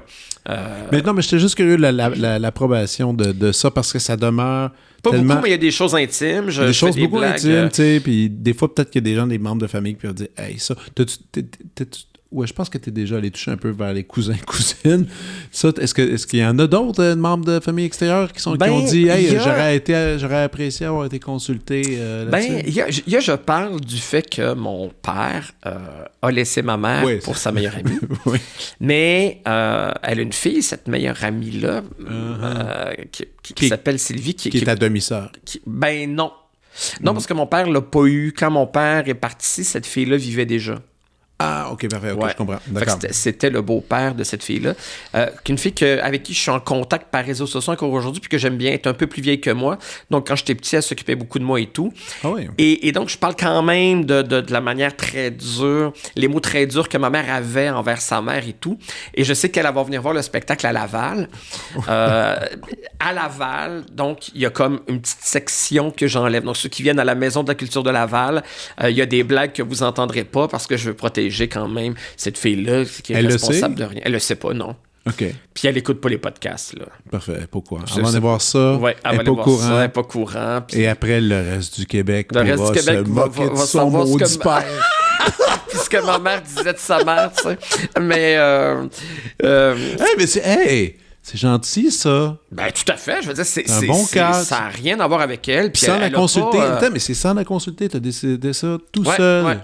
Mais non, mais j'étais juste curieux de l'approbation de ça, parce que ça demeure... Pas tellement... beaucoup, mais il y a des choses intimes. Des fais choses beaucoup blagues, intimes, tu sais, puis des fois, peut-être qu'il y a des gens, des membres de famille qui peuvent dire « Hey, ça, ouais, je pense que tu es déjà allé toucher un peu vers les cousins, cousines. Ça, est-ce qu'il y en a d'autres membres de famille extérieure qui ont dit « Hey, j'aurais apprécié avoir été consulté là-dessus? » Je parle du fait que mon père a laissé ma mère pour sa meilleure amie. Oui. Mais elle a une fille, cette meilleure amie-là, qui s'appelle Sylvie. Qui est ta demi-sœur. Ben non. Non, parce que mon père l'a pas eu. Quand mon père est parti, cette fille-là vivait déjà. Ah, OK, parfait, je comprends. D'accord. C'était le beau-père de cette fille-là. Qu'une fille avec qui je suis en contact par réseaux sociaux encore aujourd'hui, puis que j'aime bien, être un peu plus vieille que moi. Donc, quand j'étais petit, elle s'occupait beaucoup de moi et tout. Ah oui. Et donc, je parle quand même de la manière très dure, les mots très durs que ma mère avait envers sa mère et tout. Et je sais qu'elle va venir voir le spectacle à Laval. À Laval, donc, il y a comme une petite section que j'enlève. Donc, ceux qui viennent à la Maison de la culture de Laval, il y a des blagues que vous entendrez pas parce que je veux protéger quand même cette fille-là qui est responsable de rien. Elle le sait pas, non. OK. Puis elle écoute pas les podcasts, là. Parfait. Pourquoi? Avant de voir ça, elle n'est pas au courant. Elle n'est pas au courant. Puis... Et après, le reste du Québec va son maudit père. Puis ce que ma mère disait de sa mère, tu sais. Mais... mais c'est gentil, ça. Ben, tout à fait. Je veux dire, c'est un bon cas. Ça n'a rien à voir avec elle. Puis sans la consulter. Attends, mais c'est sans la consulter. Tu as décidé ça tout seul. Ouais.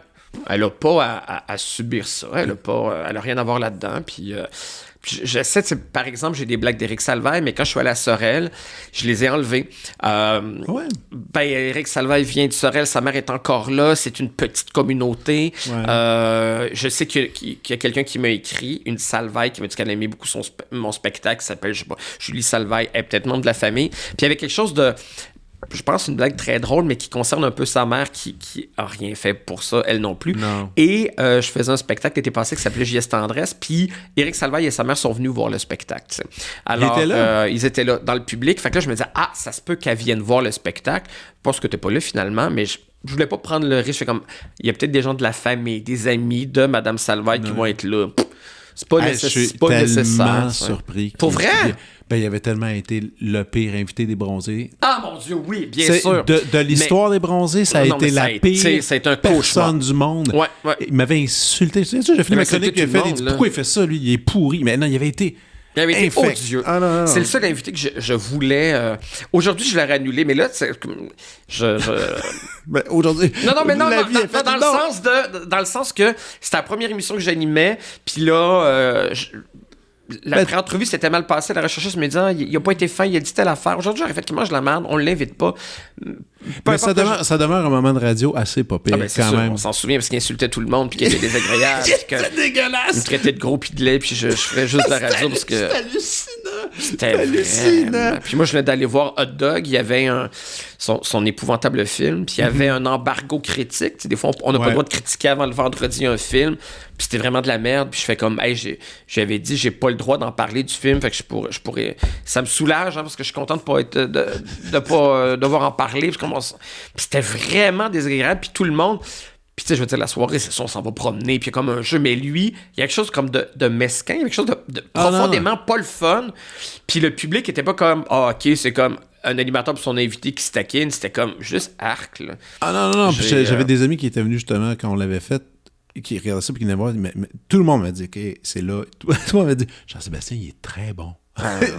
Elle n'a pas à subir ça. Elle n'a rien à voir là-dedans. Puis j'essaie, par exemple, j'ai des blagues d'Éric Salvaille, mais quand je suis allé à Sorel, je les ai enlevées. Éric Salvaille vient de Sorel, sa mère est encore là, c'est une petite communauté. Ouais. Je sais qu'il y a quelqu'un qui m'a écrit, une Salvaille, qui m'a dit qu'elle aimait beaucoup mon spectacle, qui s'appelle, je sais pas, Julie Salvaille, elle est peut-être membre de la famille. Puis il y avait quelque chose de... Je pense une blague très drôle, mais qui concerne un peu sa mère qui a rien fait pour ça, elle non plus. Non. Et je faisais un spectacle l'été passé qui s'appelait J.S. Tendresse, puis Éric Salvaille et sa mère sont venus voir le spectacle. T'sais. Alors, ils étaient là dans le public. Fait que là, je me disais, ça se peut qu'elle vienne voir le spectacle. Je pense que t'es pas là finalement, mais je voulais pas prendre le risque. Il y a peut-être des gens de la famille, des amis de Mme Salvaille qui vont être là. C'est pas nécessaire. Je suis tellement surpris. Pour vrai? Il avait tellement été le pire invité des bronzés. Ah mon Dieu, oui, bien sûr. De l'histoire des bronzés, ça a été la pire personne du monde. Ouais. Il m'avait insulté. J'ai fait ma chronique, il a dit pourquoi il fait ça, lui? Il est pourri. Mais non, il avait été... Il avait été odieux. Ah, non. C'est le seul invité que je voulais... Aujourd'hui, je l'aurais annulé, mais là, Ben, aujourd'hui... Non, dans le sens que c'était la première émission que j'animais, puis là... La pré-entrevue s'était mal passée. La recherchiste me dit il a pas été fin, il a dit telle affaire. Aujourd'hui, j'aurais fait qu'il mange la merde, on l'invite pas. Mais ça demeure un moment de radio assez pas pire, quand même. On s'en souvient parce qu'il insultait tout le monde, puis qu'il était désagréable. C'était dégueulasse! Il me traitait de gros pis de lait, puis je ferais juste de la radio parce que... C'était hallucinant! Puis moi, je venais d'aller voir Hot Dog, il y avait son épouvantable film, puis il y avait un embargo critique. T'sais, des fois, on n'a pas le droit de critiquer avant le vendredi un film, puis c'était vraiment de la merde, puis je fais comme, j'avais dit, j'ai pas le droit d'en parler du film, fait que je pourrais... Ça me soulage, parce que je suis content de pas devoir en parler, puis c'était vraiment désagréable, puis tout le monde... Puis, tu sais, je veux dire, la soirée, c'est ça, on s'en va promener, puis il y a comme un jeu, mais lui, il y a quelque chose comme de mesquin, il y a quelque chose de profondément pas le fun. Puis le public était pas comme, OK, c'est comme un animateur pour son invité qui se taquine, c'était comme juste arc, là. Ah non, j'avais des amis qui étaient venus justement quand on l'avait fait, qui regardaient ça, puis qui venaient voir, mais tout le monde m'a dit, OK, c'est là. Tout le monde m'a dit, Jean-Sébastien, il est très bon.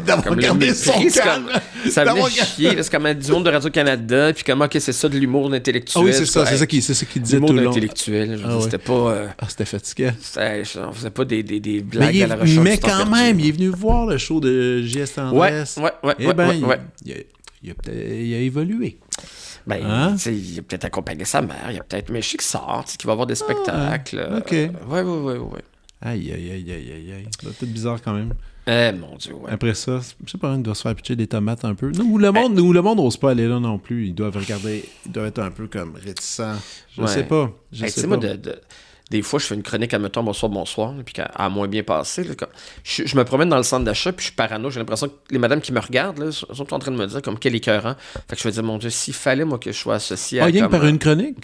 D'avoir gardé son calme. Ça venait chier, c'est comme du monde de Radio-Canada, puis comment c'est ça de l'humour intellectuel. Ah oui, c'est ça qu'il disait tout le long. L'humour intellectuel, c'était pas... c'était fatiguant. On faisait pas des blagues à la recherche. Mais quand même, il est venu voir le show de J.S. Tendresse. Il a évolué. Ben, il a peut-être accompagné sa mère, il a peut-être... Mais je sais qu'il sort, qu'il va avoir des spectacles. OK. Ouais. Aïe. C'est peut-être bizarre quand même. Mon Dieu, ouais. Après ça, je sais pas, il doit se faire pitcher des tomates un peu. Ou le monde n'ose pas aller là non plus. Ils doivent regarder, ils doivent être un peu comme réticents. Je sais pas. Moi, des fois, je fais une chronique, admettons, bonsoir, puis qu'elle a moins bien passé. Là, je me promène dans le centre d'achat, puis je suis parano. J'ai l'impression que les madames qui me regardent là, sont en train de me dire comme quel écœurant. Fait que je vais dire, mon Dieu, s'il fallait, moi, que je sois associé à. Ah, rien que par une chronique?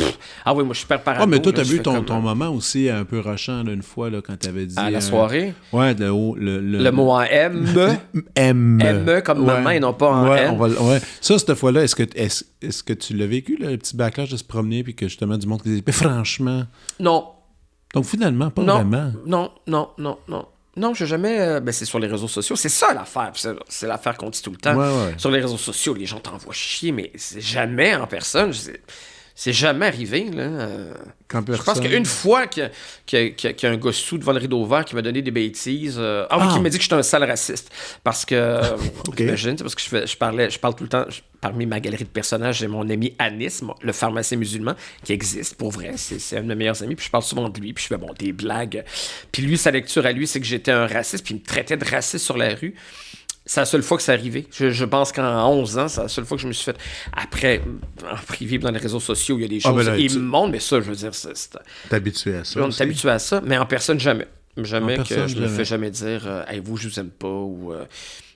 Ah oui, moi, je suis super parano. Ah, mais toi, t'as là, vu ton moment aussi un peu rushant là, une fois, là, quand t'avais dit. À la soirée? Ouais, le mot en M. M. Comme maman et non pas en N. Ça, cette fois-là, est-ce que tu l'as vécu, là, le petit backlash de se promener, puis que justement, du monde qui disait, franchement. Non. Donc finalement, pas vraiment. Non, j'ai jamais... c'est sur les réseaux sociaux. C'est ça l'affaire. C'est l'affaire qu'on dit tout le temps. Ouais. Sur les réseaux sociaux, les gens t'envoient chier, mais c'est jamais en personne. C'est jamais arrivé, là. Je pense qu'une fois qu'il y a un gars sous devant le rideau vert qui m'a donné des bêtises... qui m'a dit que j'étais un sale raciste. Parce que... J'imagine, parce que je parle tout le temps... Parmi ma galerie de personnages, j'ai mon ami Anis, le pharmacien musulman, qui existe, pour vrai. C'est un de mes meilleurs amis. Puis je parle souvent de lui, puis je fais des blagues. Puis lui, sa lecture à lui, c'est que j'étais un raciste, puis il me traitait de raciste sur la rue. C'est la seule fois que c'est arrivé. Je pense qu'en 11 ans, c'est la seule fois que je me suis fait... Après, en privé, dans les réseaux sociaux, il y a des choses immondes, mais ça, je veux dire... T'es habitué à ça. On est habitué à ça, mais en personne, jamais. Jamais que je me fais jamais dire « Hey, vous, je vous aime pas » ou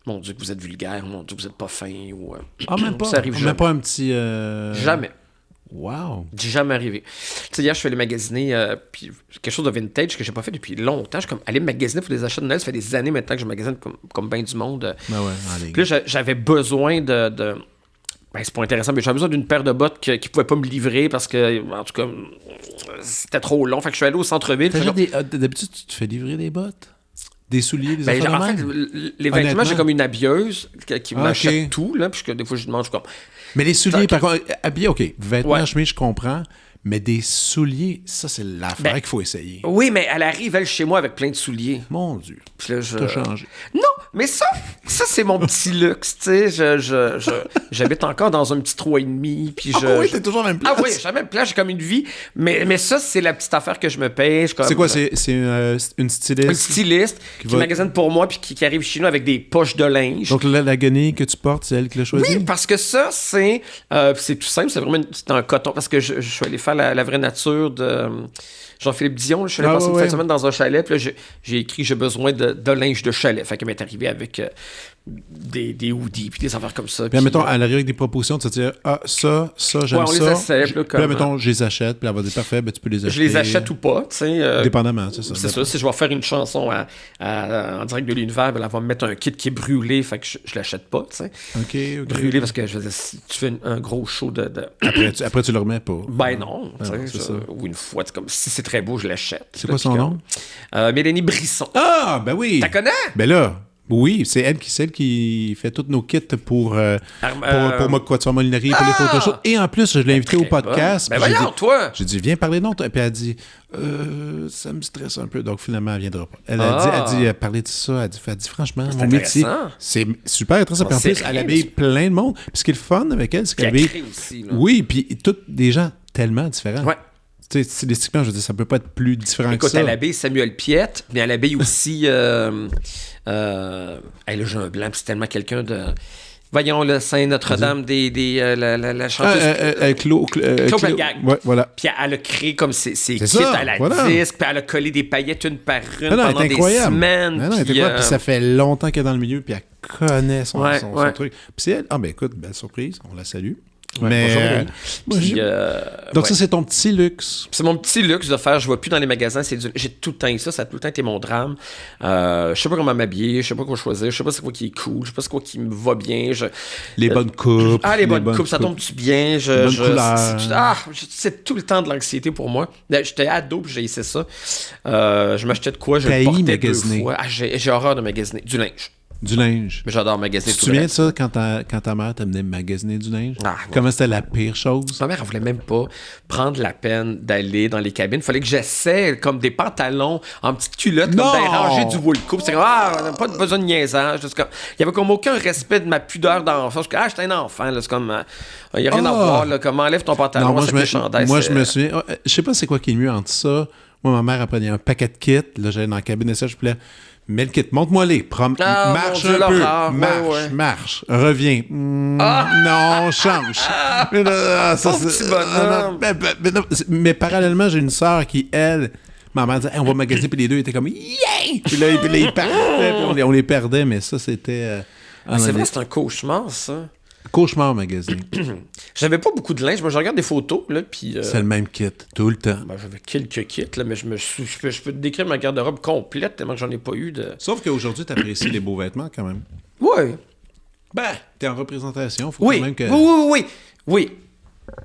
mon Dieu, que vous êtes vulgaire, mon Dieu, que vous êtes pas fin, ou... même pas. Ça arrive jamais. Même pas un petit... Jamais. Wow. C'est jamais arrivé. Tu sais, hier, je suis allé magasiner puis quelque chose de vintage que j'ai pas fait depuis longtemps. Je suis comme aller magasiner pour des achats de Noël. Ça fait des années maintenant que je magasine comme bien du monde. En ligne. Puis là, j'avais besoin de c'est pas intéressant, mais j'avais besoin d'une paire de bottes qui pouvaient pas me livrer parce que, en tout cas, c'était trop long. Fait que je suis allé au centre-ville. D'habitude, tu te fais livrer des bottes? Des souliers, des affaires en fait, les vêtements, j'ai comme une habilleuse qui m'achète tout, là, puis des fois, je demande, je suis comme... Mais les souliers, par contre, habillés, OK, vêtements, chemise, je comprends, mais des souliers, ça, c'est l'affaire qu'il faut essayer. Oui, mais elle arrive, elle, chez moi, avec plein de souliers. Mon Dieu, puis là, t'as changé. Non, mais ça c'est mon petit luxe, tu sais, j'habite encore dans un petit 3,5, puis oui, t'es toujours à la même place. Ah oui, j'ai la même place, j'ai comme une vie, mais ça, c'est la petite affaire que je me paye. C'est quoi, c'est une styliste? Une styliste qui magasine pour moi, puis qui arrive chez nous avec des poches de linge. Donc là, la guenille que tu portes, c'est elle qui l'a choisie? Oui, parce que ça, c'est tout simple, c'est un coton, parce que je suis allé faire la vraie nature de... Jean-Philippe Dion, je suis allé passer une fin de semaine dans un chalet, puis là, j'ai écrit « J'ai besoin de linge de chalet ». Fait qu'elle m'est arrivée avec des hoodies, puis des affaires comme ça. Puis, mettons, elle arrive avec des propositions, tu vas dire « Ah, ça, j'aime ça. » on les essaie. Puis là, mettons, je les achète, puis elle va dire « Parfait, ben, tu peux les acheter. » Je les achète ou pas, tu sais. Dépendamment, c'est ça. C'est ça, si je vais faire une chanson en direct de l'univers, ben, elle va me mettre un kit qui est brûlé, fait que je l'achète pas, tu sais. OK. Brûlé, parce que, je veux dire, si tu fais un gros show de... Après, tu le remets pas. Ben non, c'est ça. Ou une fois, comme si c'est très beau, je l'achète. C'est quoi son nom? Mélanie Brisson. Ah, ben oui! T'as connais? Ben là... Oui, c'est celle qui fait tous nos kits pour ma Quatuor Molinerie, pour les photoshoots. Et en plus, je l'ai invitée au podcast. Ben voyons, toi! J'ai dit, viens parler de non. Puis elle a dit, ça me stresse un peu. Donc finalement, elle ne viendra pas. Elle a dit, parler de ça. Elle dit franchement, mon métier, c'est super intéressant. Puis en plus, elle habille plein de monde. Puis ce qui est le fun avec elle, c'est qu'elle habille... aussi, oui, puis tous des gens tellement différents. Ouais. Tu sais, stylistiquement, je veux dire, ça peut pas être plus différent que ça. Écoute, elle habille Samuel Piette, mais elle habille aussi... là, j'ai un blanc, puis c'est tellement quelqu'un de... Voyons, le Saint-Notre-Dame la chanteuse... Claude Pelgag. Ouais, voilà. Puis elle a créé comme ses kits à la disque, puis elle a collé des paillettes une par une pendant des semaines. Non, puis ça fait longtemps qu'elle est dans le milieu, puis elle connaît son truc. Puis c'est elle... Ah ben écoute, belle surprise, on la salue. Ouais, mais puis, donc ça, c'est ton petit luxe. C'est mon petit luxe de faire, je vais plus dans les magasins, j'ai tout le temps eu ça a tout le temps été mon drame. Je sais pas comment m'habiller, je sais pas quoi choisir, je sais pas c'est quoi qui est cool, je sais pas c'est quoi qui me va bien. Les bonnes coupes. Les bonnes coupes, ça tombe-tu bien? C'est tout le temps de l'anxiété pour moi. J'étais ado puis j'ai essayé ça. Je m'achetais de quoi, je le portais 2 fois. J'ai horreur de magasiner. Du linge. Du linge. Mais j'adore magasiner. Tu te souviens de ça quand ta mère t'amenait magasiner du linge? Comment c'était la pire chose? Ma mère, elle voulait même pas prendre la peine d'aller dans les cabines. Il fallait que j'essaie comme des pantalons en petite culotte, comme d'aller ranger du wool coupe. C'est comme, on n'a pas besoin de niaisage. Il y avait comme aucun respect de ma pudeur d'enfant. Je suis j'étais un enfant. C'est comme, il n'y a rien à voir. Là, comme, enlève ton pantalon, moi, je me souviens. Je sais pas c'est quoi qui est mieux entre ça. Moi, ma mère, elle prenait un paquet de kits. Là, j'allais dans la cabine et ça, je voulais... Mets le kit, montre-moi-les. Marche un peu. Marche. Reviens. Non, change. Mais parallèlement, mais parallèlement, j'ai une sœur qui, elle, maman disait, hey, on va magasiner, puis les deux étaient comme, yeah! Puis là, ils partaient, puis on les perdait, mais ça, c'était... c'est vrai, c'est un cauchemar, ça. Cauchemar magazine. J'avais pas beaucoup de linge. Moi, je regarde des photos, là, puis... C'est le même kit, tout le temps. Ben, j'avais quelques kits, là, mais je peux te décrire ma garde-robe complète, tellement que j'en ai pas eu de... Sauf qu'aujourd'hui, t'apprécies les beaux vêtements, quand même. Oui. Ben, t'es en représentation, faut Oui. quand même que... Oui.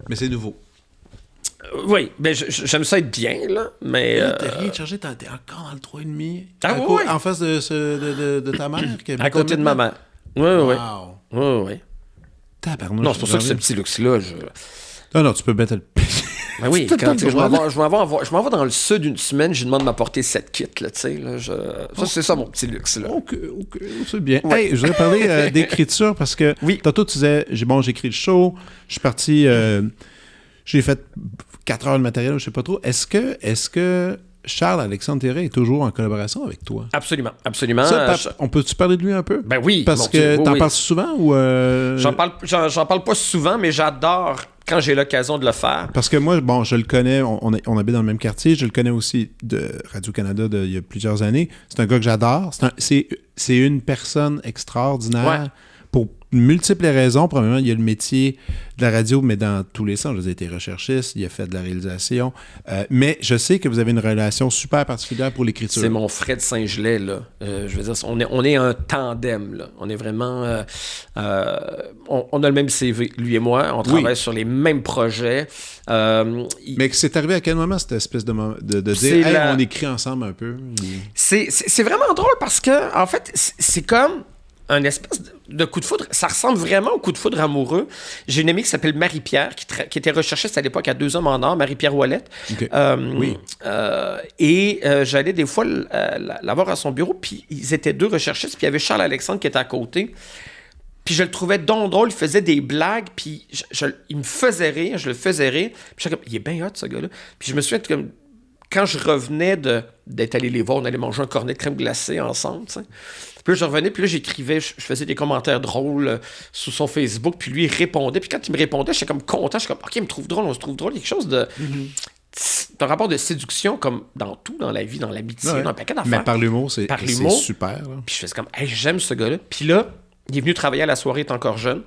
Mais c'est nouveau. Oui, ben j'aime ça être bien, là, mais... T'as rien chargé, t'es encore dans le 3,5. Ah oui? En face de ta mère? À côté de maman. Oui. Oui. Tabarnouche. Non, c'est pour ça que ce petit luxe-là, Non, tu peux mettre le... Ben oui, quand je m'en vais dans le sud une semaine, je demande de m'apporter 7 kits, là, tu sais, là, ça, c'est ça, mon petit luxe, là. OK, c'est bien. Ouais. Hey, je voudrais parler d'écriture, parce que tantôt, tu disais, j'écris le show, je suis parti, j'ai fait 4 heures de matériel, je sais pas trop. Est-ce que Charles-Alexandre Terray est toujours en collaboration avec toi? Absolument. Ça, on peut-tu parler de lui un peu? Ben oui. Parce que t'en parles souvent ou... J'en parle pas souvent, mais j'adore quand j'ai l'occasion de le faire. Parce que moi, bon, je le connais, on habite dans le même quartier, je le connais aussi de Radio-Canada il y a plusieurs années. C'est un gars que j'adore. C'est une personne extraordinaire pour multiples raisons. Premièrement, il y a le métier de la radio, mais dans tous les sens. Il a été recherchiste, il a fait de la réalisation. Mais je sais que vous avez une relation super particulière pour l'écriture. C'est mon Fred Saint-Gelais, là. Je veux dire, on est un tandem, là. On est vraiment... on a le même CV, lui et moi. On travaille sur les mêmes projets. Mais c'est arrivé à quel moment, cette espèce de dire hey, on écrit ensemble un peu? C'est vraiment drôle parce que, en fait, c'est comme un espèce de coup de foudre. Ça ressemble vraiment au coup de foudre amoureux. J'ai une amie qui s'appelle Marie-Pierre, qui était recherchiste à l'époque à 2 Hommes en Or, Marie-Pierre Ouellette. Okay. J'allais des fois la voir à son bureau, puis ils étaient 2 recherchistes, puis il y avait Charles-Alexandre qui était à côté. Puis je le trouvais donc drôle, il faisait des blagues, puis il me faisait rire, je le faisais rire. Puis j'étais comme, il est bien hot, ce gars-là. Puis je me souviens, comme, quand je revenais d'être allé les voir, on allait manger un cornet de crème glacée ensemble, tu sais. Puis là, je revenais, puis là, j'écrivais, je faisais des commentaires drôles sur son Facebook, puis lui, il répondait. Puis quand il me répondait, j'étais comme content, j'étais comme, OK, il me trouve drôle, on se trouve drôle. Il y a quelque chose de... un rapport de séduction, comme dans tout, dans la vie, dans l'amitié, dans un paquet d'affaires. Mais par l'humour, c'est super. Là. Puis je faisais comme, hey, j'aime ce gars-là. Puis là, il est venu travailler à La Soirée est encore jeune.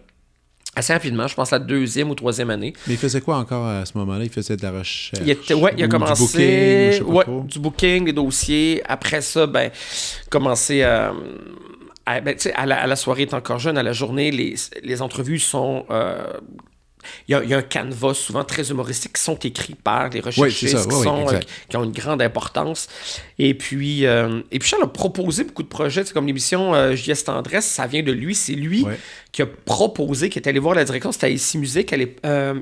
Assez rapidement, je pense la 2e ou 3e année. Mais il faisait quoi encore à ce moment-là? Il faisait de la recherche? Il a commencé... Du booking, des dossiers. Après ça, commencé à la soirée est encore jeune, à la journée, les entrevues sont... Il y a un canevas souvent très humoristique qui sont écrits par des recherchistes qui ont une grande importance. Et puis Charles a proposé beaucoup de projets. C'est comme l'émission J.S. Tendresse, ça vient de lui. C'est lui qui a proposé, qui est allé voir la direction. C'était à Ici Musique.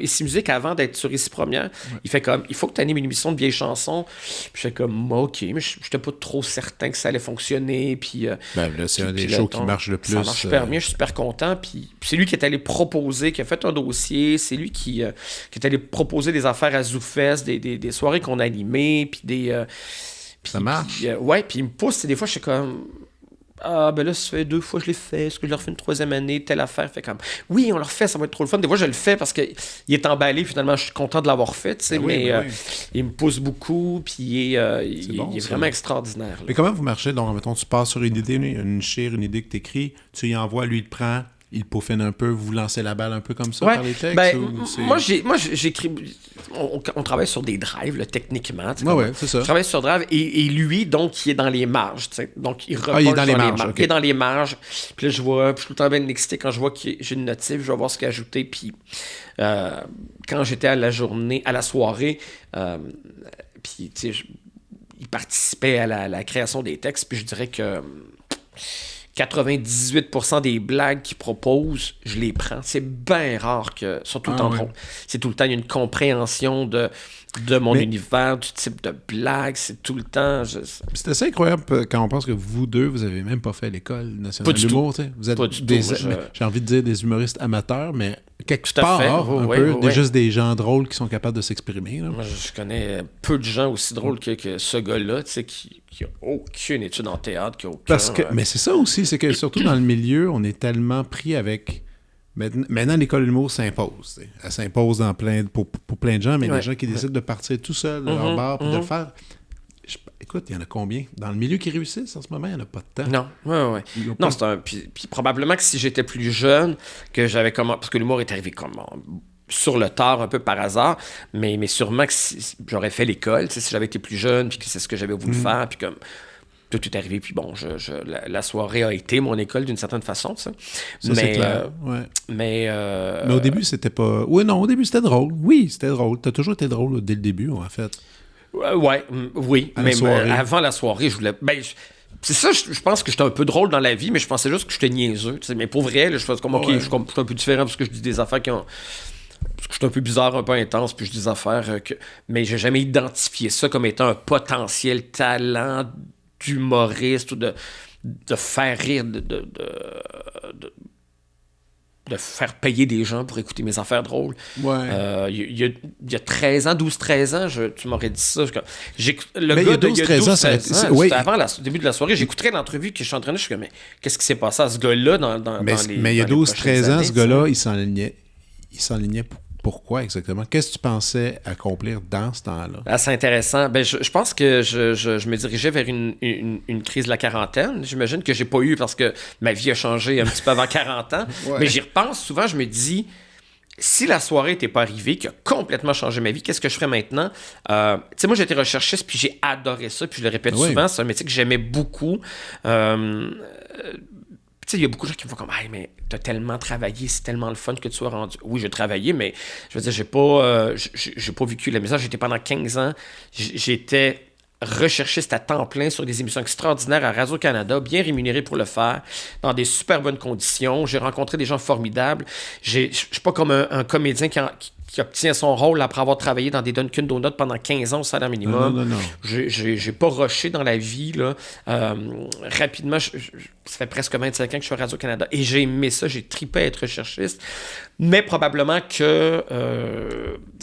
Ici Musique, avant d'être sur Ici Première. Il fait comme, il faut que tu animes une émission de vieilles chansons. Puis je fais comme, OK, mais je n'étais pas trop certain que ça allait fonctionner. Puis, là, c'est un des shows qui marche le plus. Ça marche super bien, je suis super content. Puis c'est lui qui est allé proposer, qui a fait un dossier. C'est lui qui est allé proposer des affaires à ZooFest, des soirées qu'on a animées, puis des... ça marche? Puis il me pousse, et des fois, je suis comme... Ah, ben là, ça fait 2 fois que je l'ai fait. Est-ce que je leur fais une 3e année, telle affaire? Fait comme, oui, on leur fait, ça va être trop le fun. Des fois, je le fais parce qu'il est emballé. Finalement, je suis content de l'avoir fait, tu sais, il me pousse beaucoup, puis il est vraiment extraordinaire. Là. Mais comment vous marchez? Donc, mettons, tu pars sur une idée, une idée que tu écris, tu y envoies, lui, il te prend, il peaufine un peu, vous lancez la balle un peu comme ça par les textes? Moi, j'écris... On travaille sur des drives, là, techniquement. C'est ça. On travaille sur drive, et lui, donc, il est dans les marges. T'sais. Donc, il repunche il est dans les marges. Okay. Il est dans les marges. Puis là, je suis tout le temps bien excité quand je vois que j'ai une notif, je vais voir ce qu'il a ajouté. Puis quand j'étais à la soirée, puis, tu sais, il participait à la création des textes, puis je dirais que... 98% des blagues qu'il propose, je les prends. C'est bien rare que... Surtout le temps drôle. C'est tout le temps, il y a une compréhension de mon univers, du type de blague. C'est tout le temps... C'est assez incroyable quand on pense que vous deux, vous avez même pas fait l'École nationale de l'humour. Vous êtes j'ai envie de dire des humoristes amateurs, mais quelque part, juste des gens drôles qui sont capables de s'exprimer. Là. Moi, je connais peu de gens aussi drôles que ce gars-là, tu sais, qui a aucune étude en théâtre, qui a aucun... Mais c'est ça aussi, c'est que surtout dans le milieu, on est tellement pris avec... Maintenant, l'école de l'humour s'impose. T'sais. Elle s'impose pour plein de gens, mais les gens qui décident de partir tout seuls de leur bar et de le faire... Je écoute, il y en a combien? Dans le milieu qui réussissent en ce moment, il n'y en a pas de temps. Non, ouais. Non, c'est un... Puis probablement que si j'étais plus jeune, que j'avais comment... Parce que l'humour est arrivé comme sur le tard, un peu par hasard, mais sûrement que si j'aurais fait l'école, si j'avais été plus jeune, puis que c'est ce que j'avais voulu faire, puis comme... Tout est arrivé, puis bon, la soirée a été mon école d'une certaine façon, tu sais. Ça, c'est clair, ouais. Mais au début, c'était pas... Oui, non, au début, c'était drôle. Oui, c'était drôle. T'as toujours été drôle dès le début, en fait. Oui, mais avant la soirée, je voulais... c'est ça, je pense que j'étais un peu drôle dans la vie, mais je pensais juste que j'étais niaiseux, tu sais. Mais pour vrai, là, je faisais comme, OK, je suis un peu différent parce que je dis des affaires qui ont... Parce que je suis un peu bizarre, un peu intense, puis je dis des affaires que... Mais j'ai jamais identifié ça comme étant un potentiel talent d'humoriste ou de faire rire, de faire payer des gens pour écouter mes affaires drôles. Ouais. Il y a 13 ans, 12-13 ans, tu m'aurais dit ça. Le mais gars il y a 12-13 ans, c'était avant le début de la soirée, j'écouterais l'entrevue que je suis en train de... Je suis comme, mais qu'est-ce qui s'est passé à ce gars-là mais il y a 12-13 ans, ce gars-là, il s'enlignait pourquoi exactement? Qu'est-ce que tu pensais accomplir dans ce temps-là? Ah, c'est intéressant. Je pense que je me dirigeais vers une crise de la quarantaine. J'imagine que j'ai pas eu parce que ma vie a changé un petit peu avant 40 ans. Ouais. Mais j'y repense souvent, je me dis, si la soirée n'était pas arrivée, qui a complètement changé ma vie, qu'est-ce que je ferais maintenant? Tu sais, moi, j'étais recherchiste, puis j'ai adoré ça, puis je le répète souvent, c'est un métier que j'aimais beaucoup. Il y a beaucoup de gens qui me font comme « Hey, mais t'as tellement travaillé, c'est tellement le fun que tu sois rendu. » Oui, j'ai travaillé, mais je veux dire, j'ai pas vécu la misère. J'étais pendant 15 ans, j'étais recherchiste à temps plein sur des émissions extraordinaires à Radio-Canada, bien rémunéré pour le faire, dans des super bonnes conditions. J'ai rencontré des gens formidables. Je suis pas comme un comédien qui obtient son rôle après avoir travaillé dans des Dunkin' Donuts pendant 15 ans au salaire minimum. Non. J'ai pas rushé dans la vie, là. Rapidement, ça fait presque 25 ans que je suis à Radio-Canada et j'ai aimé ça, j'ai tripé à être recherchiste, mais probablement que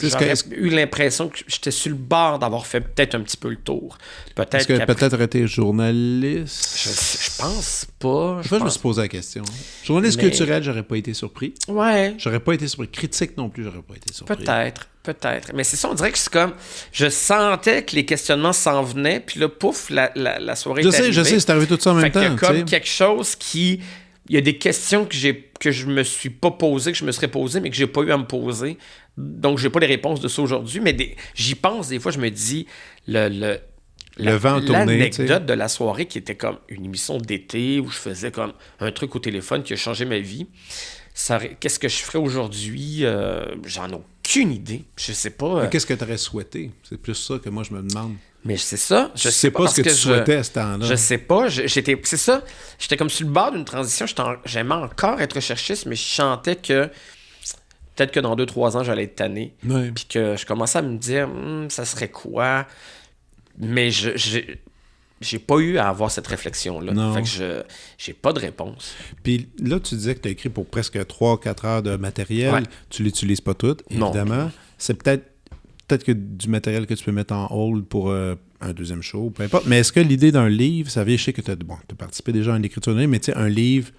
j'aurais eu l'impression que j'étais sur le bord d'avoir fait peut-être un petit peu le tour. Est-ce que peut-être été journaliste? Je pense pas. Je me suis posé la question. Journaliste culturel, j'aurais pas été surpris. Ouais. J'aurais pas été surpris. Critique non plus, j'aurais pas été surpris. Peut-être. Mais c'est ça, on dirait que c'est comme... Je sentais que les questionnements s'en venaient, puis là, pouf, la soirée est arrivée. Je sais, c'est arrivé tout ça en même temps. Il y a comme quelque chose qui... Il y a des questions que je me suis pas posées, que je me serais posées, mais que j'ai pas eu à me poser. Donc, j'ai pas les réponses de ça aujourd'hui, mais j'y pense des fois, je me dis... Le vent tourné, l'anecdote de la soirée qui était comme une émission d'été où je faisais comme un truc au téléphone qui a changé ma vie. Qu'est-ce que je ferais aujourd'hui? J'en ai aucune idée. Je sais pas. Qu'est-ce que tu aurais souhaité? C'est plus ça que moi, je me demande. Mais c'est ça. Je sais pas ce que tu souhaitais à ce temps-là. Je sais pas. C'est ça. J'étais comme sur le bord d'une transition. J'aimais encore être recherchiste, mais je sentais que peut-être que dans 2-3 ans, j'allais être tanné. Ouais. Puis que je commençais à me dire, ça serait quoi? Mais j'ai pas eu à avoir cette réflexion-là. Non. Fait que j'ai pas de réponse. Puis là, tu disais que tu as écrit pour presque 3-4 heures de matériel. Ouais. Tu l'utilises pas tout, évidemment. Non. C'est peut-être que du matériel que tu peux mettre en hold pour un deuxième show, peu importe. Mais est-ce que l'idée d'un livre, ça vient, je sais que tu as participé déjà à l'écriture d'un livre, mais tu sais, un livre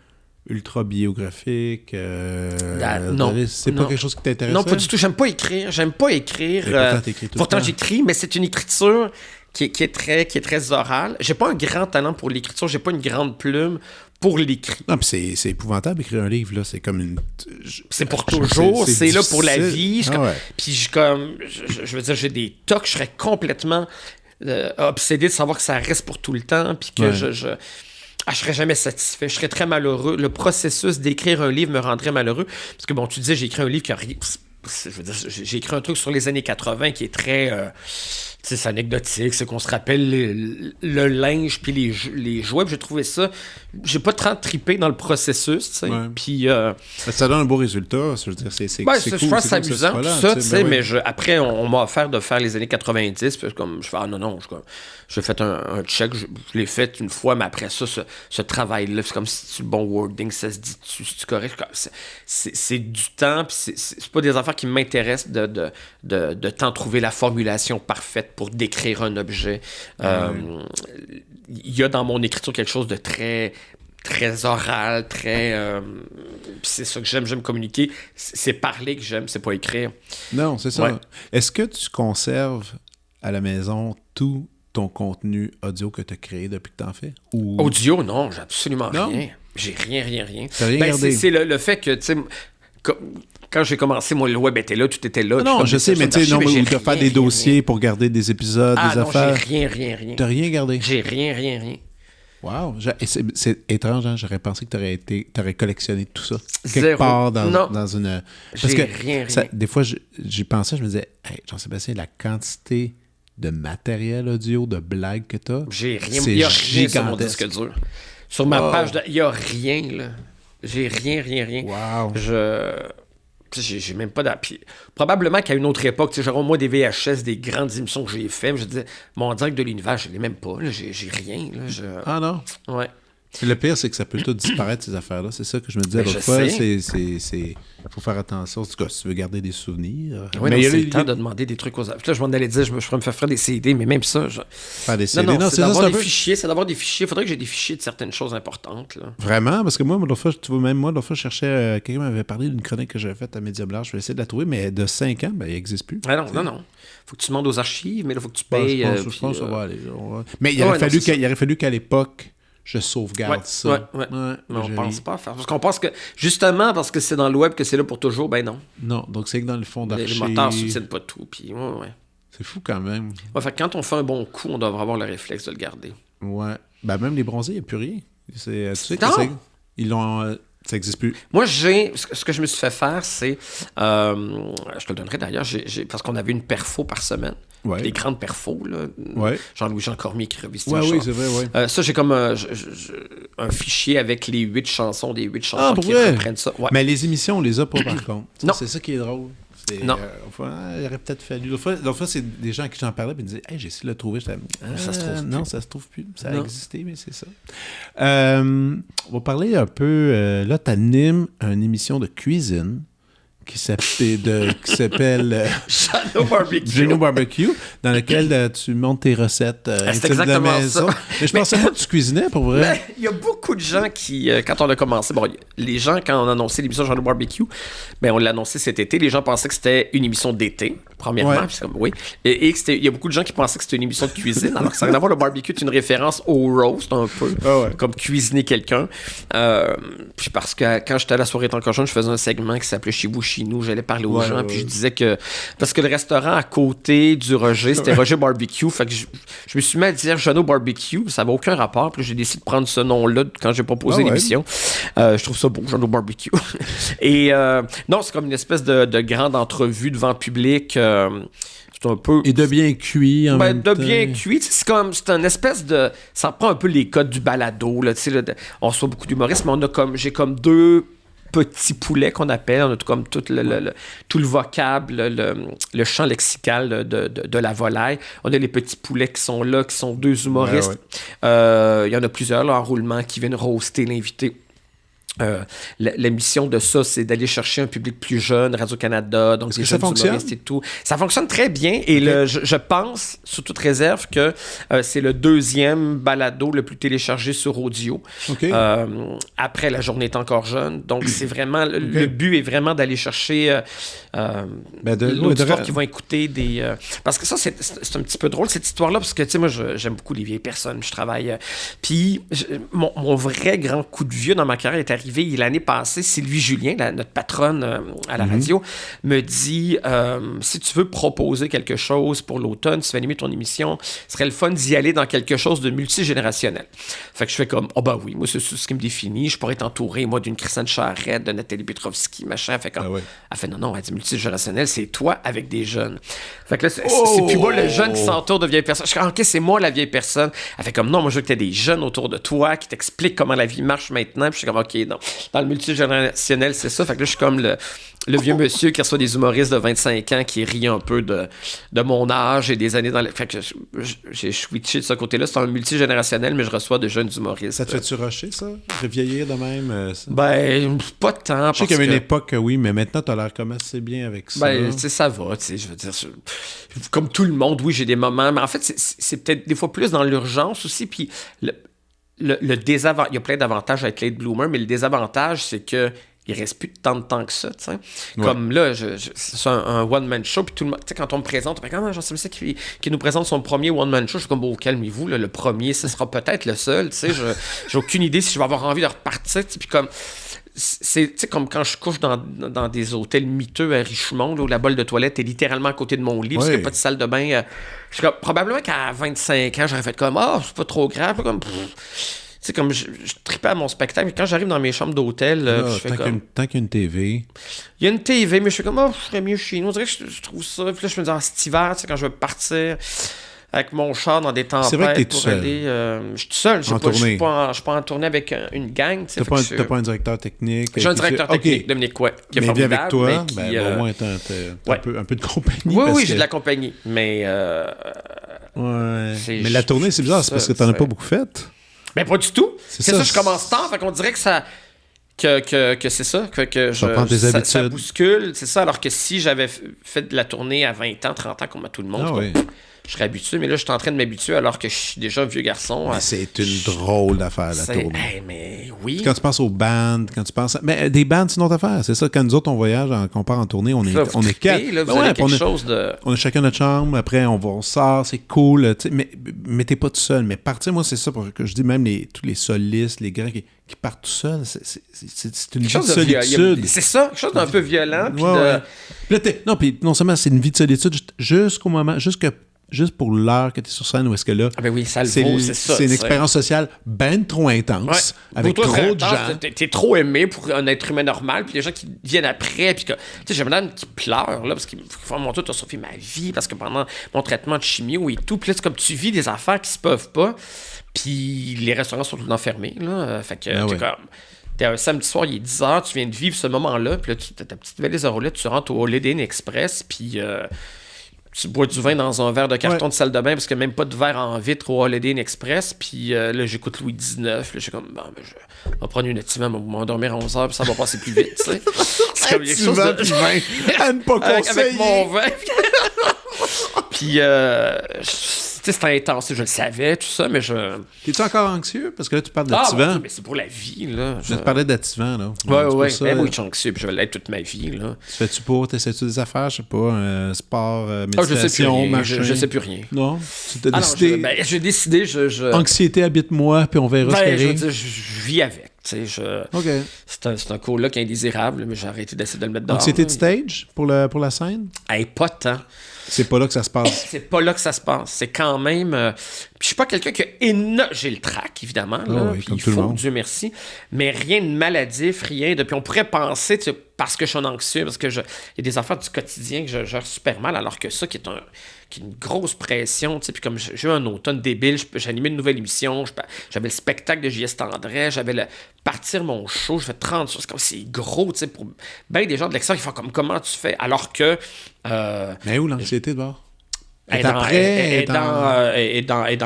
ultra biographique, non. C'est pas quelque chose qui t'intéresse? Non, pas du tout. J'aime pas écrire. Pourtant, j'écris, mais c'est une écriture qui est très orale. J'ai pas un grand talent pour l'écriture. J'ai pas une grande plume pour l'écrit. Non, puis c'est épouvantable d'écrire un livre, là. C'est comme une... C'est pour toujours. C'est là pour la vie. Ouais. Puis je veux dire, j'ai des tocs. Je serais complètement obsédé de savoir que ça reste pour tout le temps. Puis que je serais jamais satisfait. Je serais très malheureux. Le processus d'écrire un livre me rendrait malheureux. Parce que, bon, tu disais, j'ai écrit un livre qui a rien... Je veux dire, j'ai écrit un truc sur les années 80 qui est très... c'est anecdotique, c'est qu'on se rappelle le linge puis les jouets. Puis j'ai trouvé ça... J'ai pas tant trippé dans le processus, tu sais. Ouais. Puis... ça donne un beau résultat. Je veux dire, c'est je cool. Je pense que c'est amusant, tout ça, tu sais. Mais après, on m'a offert de faire les années 90. Puis comme, je fais, non. J'ai fait un check. Je l'ai fait une fois, mais après ça, ce travail-là, c'est comme si c'est le bon wording, ça se dit, c'est correct. C'est du temps, puis c'est pas des affaires qui m'intéressent de tant trouver la formulation parfaite pour décrire un objet. Il y a dans mon écriture quelque chose de très oral, très... c'est ça que j'aime communiquer. C'est parler que j'aime, c'est pas écrire. Non, c'est ça. Ouais. Est-ce que tu conserves à la maison tous ton contenu audio que tu as créé depuis que tu en fais? Ou... Audio, non, j'ai absolument Non? rien. J'ai rien. T'as rien gardé? C'est le fait que, tu sais, quand j'ai commencé, moi, le web était là, tout était là. Non, je sais, mais tu sais, ou de faire des dossiers pour garder des épisodes, des affaires. J'ai rien. T'as rien gardé? J'ai rien. Wow! C'est étrange, hein? J'aurais pensé que t'aurais collectionné tout ça. Quelque Zéro. part dans Non. une... J'ai rien. Des fois, j'y pensais, je me disais, hey, Jean-Sébastien, la quantité de matériel audio, de blagues que t'as, J'ai rien. c'est Il n'y a rien sur mon gigantesque. disque dur. Sur ma page, il n'y a rien, là. J'ai rien. Wow! J'ai même pas d'appui. Probablement qu'à une autre époque, tu sais, j'aurais au moins des VHS, des grandes émissions que j'ai fait. Je disais, mon direct de l'univers, je l'ai même pas. Là. J'ai rien. Là. Ah non? Ouais. Le pire, c'est que ça peut tout disparaître, ces affaires-là. C'est ça que je me disais Ben, l'autre je fois. sais. Faut faire attention. En tout cas, si tu veux garder des souvenirs. Oui, mais c'est le temps de demander des trucs aux autres. Là, je m'en allais dire, je pourrais me faire des CD, mais même ça. Faire des CD. Non, c'est d'avoir ça, des fichiers. C'est d'avoir des fichiers. Il faudrait que j'ai des fichiers de certaines choses importantes. Là. Vraiment? Parce que moi, l'autre fois, tu vois, même moi, l'autre fois, je cherchais. Quelqu'un m'avait parlé d'une chronique que j'avais faite à Medium Large. Je vais essayer de la trouver, mais de 5 ans, ben, il n'existe plus. Ah non. Faut que tu demandes aux archives, mais là, faut que tu Ben, payes. je pense que ça va aller. Mais il aurait fallu qu'à l'époque, je sauvegarde ça. Ouais. Mais on j'ai pense mis. pas à faire. Parce qu'on pense que, justement, parce que c'est dans le web que c'est là pour toujours, ben non. Non, donc c'est que dans le fond Les d'archives. moteurs soutiennent pas tout. Puis, ouais. C'est fou quand même. Ouais, fait que quand on fait un bon coup, on devrait avoir le réflexe de le garder. Ouais. Ben, même les bronzés, il n'y a plus rien. Tu sais que Non! ils l'ont. Ça n'existe plus. Moi, ce que je me suis fait faire, c'est. Je te le donnerai d'ailleurs, parce qu'on avait une perfo par semaine. Ouais. Des grandes perfos, là. Ouais. Jean-Louis-Jean Cormier qui revistait Ouais, le oui, char. c'est vrai, ouais. Ça, j'ai comme un fichier avec les 8 chansons, des 8 chansons pour qui vrai? reprennent ça. Ouais. Mais les émissions, on les a pas par contre. Non. C'est ça qui est drôle. Non. Il aurait peut-être fallu. L'autre fois, c'est des gens à qui j'en parlais et me disaient, hey, j'ai essayé de le trouver. J'étais, ça se trouve plus. Non, ça se trouve plus. Ça a Non. existé, mais c'est ça. On va parler un peu. Là, tu animes une émission de cuisine qui s'appelle Shadow Barbecue. Geno Barbecue, dans laquelle tu montes tes recettes C'est intimes de la exactement maison. ça. Mais je pensais pas que tu cuisinais, pour vrai. Ben, il y a beaucoup de gens qui, quand on a commencé, les gens, quand on a annoncé l'émission Shadow Barbecue, ben, on l'a annoncé cet été, les gens pensaient que c'était une émission d'été, premièrement, Ouais. puis c'est comme, oui, et il y a beaucoup de gens qui pensaient que c'était une émission de cuisine, alors que ça n'a rien à voir, le barbecue est une référence au roast, un peu, Ah ouais. comme cuisiner quelqu'un, puis parce que quand j'étais à la soirée tant que jeune, je faisais un segment qui s'appelait Chez vous, chez nous, j'allais parler aux gens, puis je disais que, parce que le restaurant à côté du Roger, c'était Roger Barbecue, fait que je me suis mis à dire Shadow Barbecue, ça n'avait aucun rapport, puis j'ai décidé de prendre ce nom-là quand j'ai proposé l'émission. Je trouve ça beau, Shadow Barbecue. Et non, c'est comme une espèce de grande entrevue devant le public. C'est un peu... Et de bien cuit en même temps. De bien cuit. C'est un espèce de... Ça reprend un peu les codes du balado. Là, on reçoit beaucoup d'humoristes, mais j'ai comme deux petits poulets qu'on appelle. On a comme tout le vocable, le champ lexical de la volaille. On a les petits poulets qui sont là, qui sont deux humoristes. Il y en a plusieurs là, en roulement qui viennent roaster l'invité. La mission de ça, c'est d'aller chercher un public plus jeune, Radio-Canada, donc des jeunes humoristes et tout. Ça fonctionne très bien et je pense, sous toute réserve, que c'est le deuxième balado le plus téléchargé sur audio. Après, la journée est encore jeune, donc c'est vraiment le but est vraiment d'aller chercher l'auditoire qui vont écouter des... parce que ça, c'est un petit peu drôle, cette histoire-là, parce que, tu sais, moi, j'aime beaucoup les vieilles personnes, je travaille... puis, mon vrai grand coup de vieux dans ma carrière est arrivé l'année passée. Sylvie Julien, notre patronne à la radio, me dit si tu veux proposer quelque chose pour l'automne, tu vas animer ton émission, ce serait le fun d'y aller dans quelque chose de multigénérationnel. Fait que je fais comme oui, moi, c'est ce qui me définit. Je pourrais être entouré, moi, d'une Christiane Charette, de Nathalie Petrovski, machin. Elle fait comme elle fait non, elle dit multigénérationnel, c'est toi avec des jeunes. Fait que là, c'est plus moi le jeune qui s'entoure de vieilles personnes. Je fais OK, c'est moi la vieille personne. Elle fait comme non, moi, je veux que tu aies des jeunes autour de toi qui t'expliquent comment la vie marche maintenant. Puis je suis comme OK, non. Dans le multigénérationnel, c'est ça. Fait que là, je suis comme le vieux monsieur qui reçoit des humoristes de 25 ans qui rit un peu de mon âge et des années dans le... Fait que j'ai switché de ce côté-là. C'est un multigénérationnel, mais je reçois de jeunes humoristes. Ça te fait-tu rusher, ça? De vieillir de même? Pas tant. Je sais qu'il y avait une époque, oui, mais maintenant, t'as l'air comme assez bien avec ça. Tu sais, ça va, tu sais, je veux dire... Comme tout le monde, oui, j'ai des moments, mais en fait, c'est peut-être des fois plus dans l'urgence aussi, puis... il y a plein d'avantages avec Late Bloomer, mais le désavantage, c'est que il reste plus tant de temps que ça, tu sais. Comme là, c'est un one-man show, puis tout le monde, tu sais, quand on me présente, on fait comme Jean-Sébastien qui nous présente son premier one-man show, je suis comme, bon, calmez-vous, là, le premier, ce sera peut-être le seul, tu sais, j'ai aucune idée si je vais avoir envie de repartir, tu sais, puis comme, c'est, tu sais, comme quand je couche dans des hôtels miteux à Richemont, là, où la bolle de toilette est littéralement à côté de mon lit, parce qu'il n'y a pas de salle de bain, je suis comme, probablement qu'à 25 ans, j'aurais fait comme, c'est pas trop grave, comme, c'est comme je tripais à mon spectacle. Quand j'arrive dans mes chambres d'hôtel, je fais comme... Tant qu'il y a une TV... Il y a une TV, mais je fais comme, je serais mieux chez nous. On dirait que je trouve ça. Puis là, je me dis, cet hiver, tu sais, quand je vais partir avec mon char dans des tempêtes... C'est vrai que t'es tout seul. Je suis tout seul. Je suis pas en tournée avec une gang. T'as pas un directeur technique? J'ai un directeur technique, Dominique Couet, qui est formidable. Avec toi, qui, au moins t'as un peu de compagnie. Oui, j'ai de la compagnie, mais... Mais la tournée, c'est bizarre, c'est parce que t'en as pas beaucoup fait. Ben pas du tout. C'est ça, je commence tard, fait qu'on dirait que ça... Que c'est ça, que ça bouscule, c'est ça, alors que si j'avais fait de la tournée à 20 ans, 30 ans, comme à tout le monde, je serais habitué, mais là, je suis en train de m'habituer alors que je suis déjà un vieux garçon. Mais c'est une drôle d'affaire, la tournée. Mais oui. Quand tu penses aux bands, mais des bands, c'est une autre affaire. C'est ça, quand nous autres, on voyage, qu'on part en tournée, on est quatre. Là, vous avez quelque chose de... On a chacun notre chambre, après, on sort, c'est cool, mais t'es pas tout seul. Mais partir, moi, c'est ça, parce que je dis même tous les solistes, les grands qui partent tout seuls, c'est une vie de solitude. C'est ça, quelque chose d'un peu violent. Non seulement c'est une vie de solitude jusqu'au moment, juste pour l'heure que tu es sur scène, où est-ce que là... Ah ben oui, ça le vaut, c'est ça. C'est une expérience sociale ben trop intense, avec trop de gens. T'es trop aimé pour un être humain normal, puis les gens qui viennent après, puis que... Tu sais, j'ai une madame qui pleure, là, parce qu'il faut mon Dieu, t'as sauvé ma vie, parce que pendant mon traitement de chimio et tout, puis là, c'est comme tu vis des affaires qui se peuvent pas, puis les restaurants sont tout le temps fermés, là, fait que t'es comme... T'es un samedi soir, il est 10h, tu viens de vivre ce moment-là, puis là, tu as ta petite valise à roulettes, tu rentres au Holiday Inn Express, puis... tu bois du vin dans un verre de carton de salle de bain parce qu'il n'y a même pas de verre en vitre au Holiday Inn Express. Puis là, j'écoute Louis XIX. Là, je suis comme, je vais prendre une activement, je vais m'endormir à 11h, puis ça va passer plus vite. Tu sais. C'est comme quelque chose de... vin. À ne pas conseiller. Avec mon vin. Puis, c'est intense, je le savais, tout ça, mais T'es-tu encore anxieux? Parce que là, tu parles d'Ativan. Mais c'est pour la vie, là. Je te parlais d'Ativan, là. Oui. Même oui, je suis anxieux, puis je vais l'être toute ma vie, là. T'essaies-tu des affaires, je sais pas, un sport, méditation, machin? Je sais plus rien. Non? Tu t'as décidé? J'ai décidé, Anxiété, habite-moi, puis on verra ce qui arrive. Je vis avec. OK. C'est un coloc indésirable, mais j'ai arrêté d'essayer de le mettre dehors. Anxiété de stage pour la scène? Pas tant. C'est pas là que ça se passe. C'est pas là que ça se passe. C'est quand même... Puis je suis pas quelqu'un qui a j'ai le trac, évidemment. Là, comme tout le monde. Dieu merci. Mais rien de maladif, rien de... Puis on pourrait penser, parce que je suis anxieux, parce que il y a des affaires du quotidien que je gère super mal, alors que ça, qui est une grosse pression, puis comme j'ai eu un automne débile, j'ai animé une nouvelle émission, j'avais le spectacle de J.S. Tendret, j'avais partir mon show, je fais 30 choses, c'est gros, tu sais, pour ben des gens de l'extérieur qui font comme, comment tu fais, alors que... Mais où l'anxiété de bord? Et dans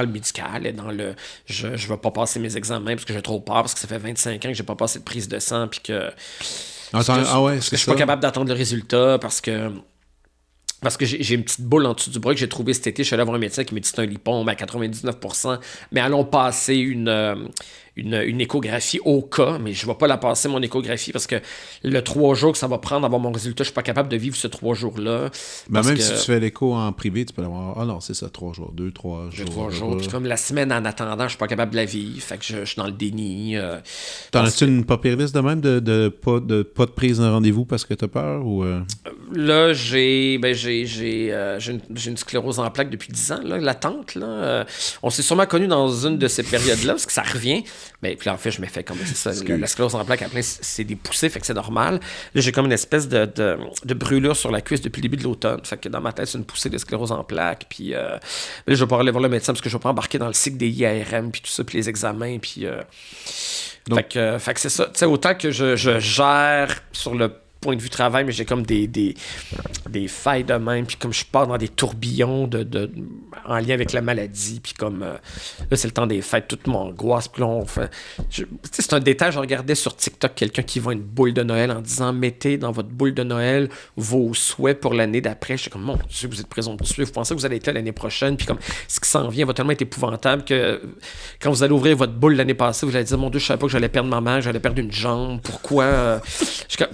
le médical, et dans le... Je vais pas passer mes examens parce que j'ai trop peur, parce que ça fait 25 ans que j'ai pas passé de prise de sang, puis que... parce que je suis pas capable d'attendre le résultat, parce que j'ai une petite boule en dessous du bras que j'ai trouvé cet été. Je suis allé voir un médecin qui me dit que c'est un lipome à 99%, mais allons passer une échographie au cas, mais je ne vais pas la passer, mon échographie, parce que le 3 jours que ça va prendre avant mon résultat, je ne suis pas capable de vivre ce 3 jours-là. Même si tu fais l'écho en privé, tu peux l'avoir. Ah non, c'est ça, 3 jours, 3 jours. 3 jours. Puis comme la semaine en attendant, je ne suis pas capable de la vivre. Fait que je suis dans le déni. T'en as-tu une pas pire liste de même de pas de prise d'un rendez-vous parce que tu as peur? Ou Là, j'ai une sclérose en plaques depuis 10 ans, là, latente. Là. On s'est sûrement connus dans une de ces périodes-là, parce que ça revient. Mais puis là, en fait, je me fais comme ça. La sclérose en plaques, c'est des poussées, fait que c'est normal. Là, j'ai comme une espèce de brûlure sur la cuisse depuis le début de l'automne. Fait que dans ma tête, c'est une poussée de sclérose en plaques. Puis là, je vais pas aller voir le médecin parce que je vais pas embarquer dans le cycle des IARM, puis tout ça, puis les examens. Puis, fait que c'est ça. Tu sais, autant que je gère sur le point de vue travail, mais j'ai comme des failles de même, puis comme je pars dans des tourbillons en lien avec la maladie, puis comme là, c'est le temps des fêtes, toute mon angoisse, puis là, c'est un détail, je regardais sur TikTok quelqu'un qui vend une boule de Noël en disant « Mettez dans votre boule de Noël vos souhaits pour l'année d'après. » Je suis comme « Mon Dieu, vous êtes présomptueux, vous pensez que vous allez être là l'année prochaine, puis comme ce qui s'en vient va tellement être épouvantable que quand vous allez ouvrir votre boule l'année passée, vous allez dire « Mon Dieu, je savais pas que j'allais perdre ma main, j'allais perdre une jambe, pourquoi? »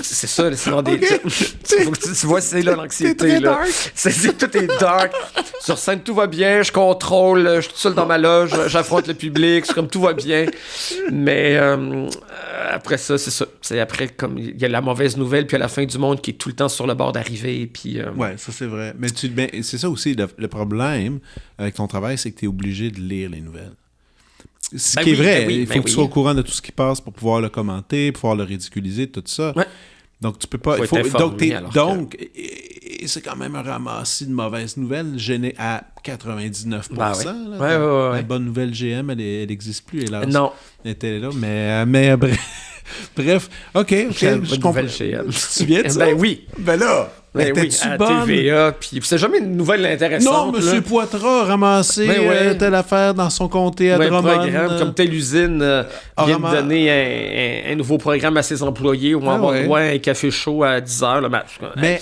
C'est ça, c'est dans des... Tu vois, c'est là l'anxiété. Là. Tout est dark. Sur scène, tout va bien, je contrôle, je suis tout seul dans ma loge, j'affronte le public, c'est comme tout va bien. Mais après ça, c'est ça. C'est après, comme il y a la mauvaise nouvelle, puis à la fin du monde qui est tout le temps sur le bord d'arriver. Puis, ouais, ça c'est vrai. Mais c'est ça aussi, le problème avec ton travail, c'est que tu es obligé de lire les nouvelles. Ce qui est vrai, il faut que tu sois au courant de tout ce qui passe pour pouvoir le commenter, pour pouvoir le ridiculiser, tout ça. Ouais. Donc, tu peux pas... Donc, c'est quand même un ramassis de mauvaises nouvelles, gêné à 99%. La bonne nouvelle GM, elle n'existe plus, hélas. Non. Elle était là, mais bref, OK. Je comprends. GM. Tu viens de ça? Ben oui. Ben là... Ben oui, à TVA, puis c'est jamais une nouvelle intéressante. Non, M. Poitras a ramassé telle affaire dans son comté à Drummond. Programme, comme telle usine vient de donner un nouveau programme à ses employés où on va boire un café chaud à 10h le match.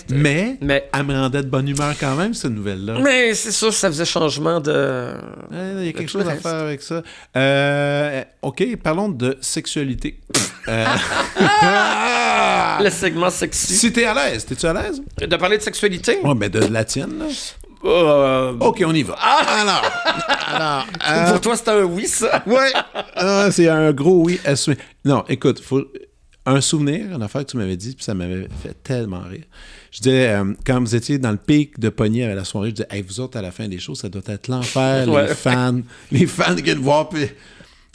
Mais elle me rendait de bonne humeur quand même, cette nouvelle-là. Mais c'est sûr, ça faisait changement de... Il y a quelque chose à faire avec ça. OK, parlons de sexualité. Le segment sexy. Si t'es à l'aise, t'es-tu à l'aise? De parler de sexualité? Ouais, mais de la tienne, là. OK, on y va. Alors, pour toi, c'est un oui, ça? Ouais. C'est un gros oui. Non, écoute, un souvenir, une affaire que tu m'avais dit, puis ça m'avait fait tellement rire. Je disais, quand vous étiez dans le pic de pogner à la soirée, je disais, hey, vous autres, à la fin des shows, ça doit être l'enfer, les fans qui viennent voir, puis...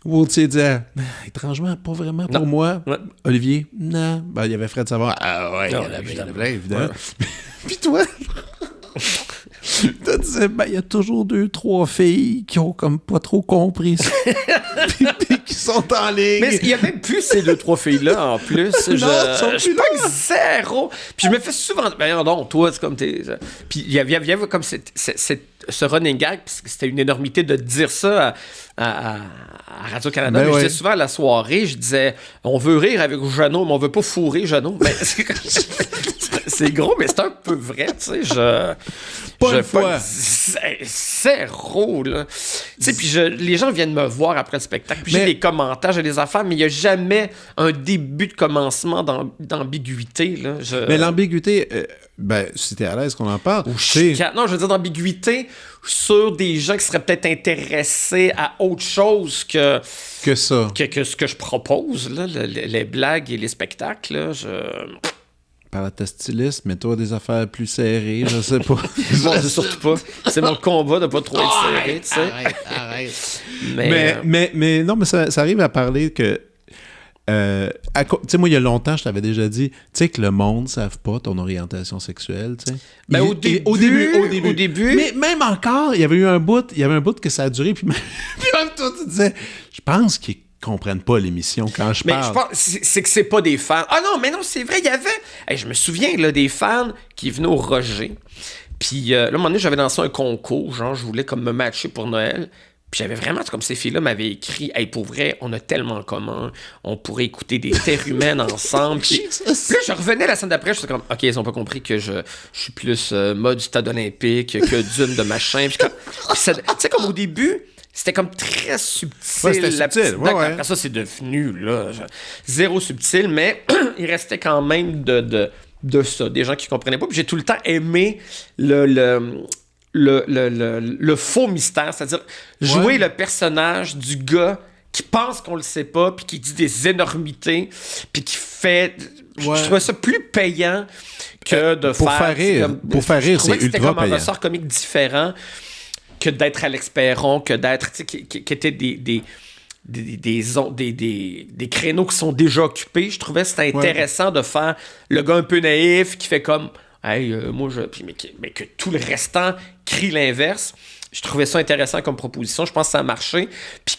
Ou tu sais, disait, étrangement, pas vraiment pour moi. Ouais. Olivier, non. Ben, il y avait Fred Savard. Ah ouais, il y en avait plein, évidemment. Ouais. Puis toi, tu disais, il y a toujours 2-3 filles qui ont comme pas trop compris ça. puis qui sont en ligne. Mais il y a même plus ces 2-3 filles-là, en plus. Je pas zéro. Puis je me fais souvent... Ben non, toi, c'est comme t'es... Puis il y avait comme ce running gag, puis c'était une énormité de dire ça à Radio-Canada. Mais je disais souvent à la soirée, je disais, on veut rire avec Jeannot, mais on veut pas fourrer Jeannot. Mais c'est gros, mais c'est un peu vrai, tu sais. Pas une fois. Zéro, là. Tu sais, puis les gens viennent me voir après le spectacle, puis j'ai des commentaires, j'ai des affaires, mais il n'y a jamais un début de commencement d'ambiguïté, là. Mais l'ambiguïté... si t'es à l'aise qu'on en parle. Non, je veux dire d'ambiguïté sur des gens qui seraient peut-être intéressés à autre chose que ça. Que ce que je propose, là, les blagues et les spectacles. Là, Par ta styliste, mets-toi des affaires plus serrées, je sais pas. Non, surtout pas. C'est mon combat de pas trop être serré, tu sais. Arrête. Mais non, mais ça arrive à parler que... tu sais, moi, il y a longtemps, je t'avais déjà dit, tu sais que le monde ne savent pas ton orientation sexuelle, tu sais. Ben, au début. Mais même encore, il y avait un bout que ça a duré, puis même toi, tu disais, je pense qu'ils comprennent pas l'émission quand je parle. Mais je pense, c'est que c'est pas des fans. Ah non, mais non, c'est vrai, il y avait... Hey, je me souviens, là, des fans qui venaient au Roger. Puis là, à un moment donné, j'avais lancé un concours, genre, je voulais comme me matcher pour Noël. Puis j'avais vraiment, comme ces filles-là m'avaient écrit, hey, pour vrai, on a tellement en commun, on pourrait écouter des terres humaines ensemble. Puis là, je revenais la semaine d'après, je suis comme, OK, ils ont pas compris que je suis plus mode du stade olympique que d'une de machin. Puis tu sais, comme au début, c'était comme très subtil. Ouais, c'était subtil. Après ça, c'est devenu, là, zéro subtil, mais il restait quand même de ça, des gens qui comprenaient pas. Puis j'ai tout le temps aimé le faux mystère, c'est-à-dire jouer le personnage du gars qui pense qu'on le sait pas, puis qui dit des énormités, puis qui fait... Je trouvais ça plus payant que de pour faire rire. Pour faire rire, c'est ultra payant. C'était comme un ressort comique différent que d'être Alex Perron, que d'être... qui étaient des créneaux qui sont déjà occupés. Je trouvais que c'était intéressant de faire le gars un peu naïf qui fait comme... Hey, moi, mais que tout le restant crie l'inverse. je trouvais ça intéressant comme proposition. Je pense que ça a marché. Puis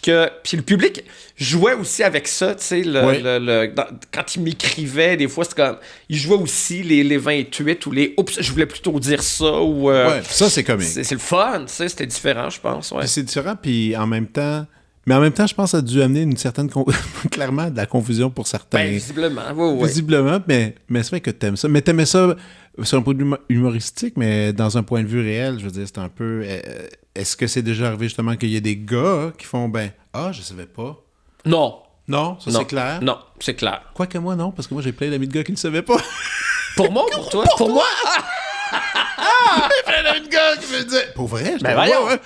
le public jouait aussi avec ça. Tu sais, quand il m'écrivait, des fois, c'était comme... Il jouait aussi les 28 ou les... Oups, je voulais plutôt dire ça. Ou, ça, c'est comique. C'est le fun. Tu sais, c'était différent, je pense. Ouais. Puis c'est différent, puis en même temps... Mais en même temps, je pense que ça a dû amener une certaine... clairement, de la confusion pour certains. Ben, visiblement, oui. Visiblement, mais c'est vrai que t'aimes ça. Mais t'aimais ça sur un point de vue humoristique, mais dans un point de vue réel, je veux dire, c'est un peu... Est-ce que c'est déjà arrivé, justement, qu'il y ait des gars qui font, je savais pas. Non. Non, ça, c'est clair? Non, c'est clair. Quoique moi, non, parce que moi, j'ai plein d'amis de gars qui ne savaient pas. Pour moi ou pour toi? Pour moi? J'ai plein d'amis de gars qui me disaient... Pour vrai? Voyons.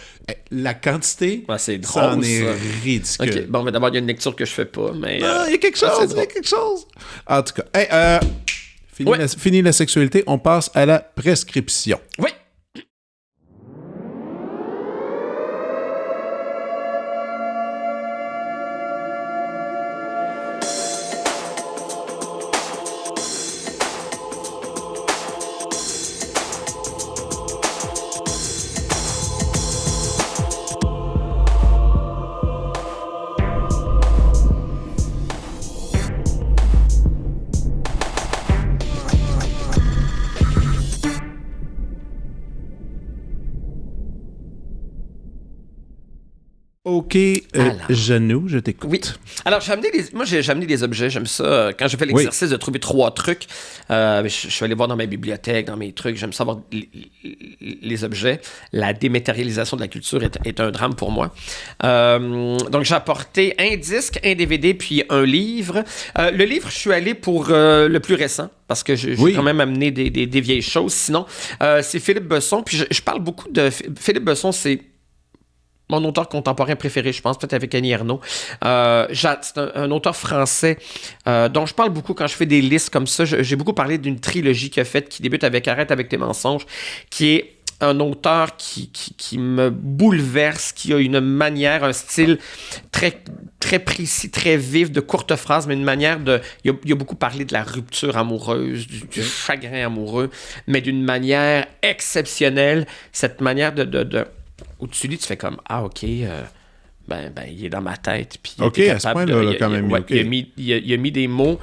La quantité, c'est drôle, ça en est ridicule. OK, bon, mais d'abord, il y a une lecture que je fais pas, mais... il y a quelque chose, En tout cas, fini la sexualité, on passe à la prescription. Oui. OK, Jeannot, je t'écoute. Oui. Alors, j'ai amené des objets. J'aime ça. Quand je fais l'exercice de trouver 3 trucs, je suis allé voir dans ma bibliothèque, dans mes trucs. J'aime ça avoir les objets. La dématérialisation de la culture est un drame pour moi. Donc, j'ai apporté un disque, un DVD, puis un livre. Le livre, je suis allé pour le plus récent, parce que j'ai quand même amené des vieilles choses. Sinon, c'est Philippe Besson. Puis, je parle beaucoup de... Philippe Besson, c'est mon auteur contemporain préféré, je pense, peut-être avec Annie Ernaux. C'est un auteur français dont je parle beaucoup quand je fais des listes comme ça. J'ai beaucoup parlé d'une trilogie qu'il a faite qui débute avec Arrête avec tes mensonges, qui est un auteur qui me bouleverse, qui a une manière, un style très, très précis, très vif, de courtes phrases, mais une manière de... Il a beaucoup parlé de la rupture amoureuse, du chagrin amoureux, mais d'une manière exceptionnelle. Cette manière de où tu lis, tu fais comme « Ah, OK, il est dans ma tête. » Puis OK, à ce point-là, quand même. Il a mis des mots.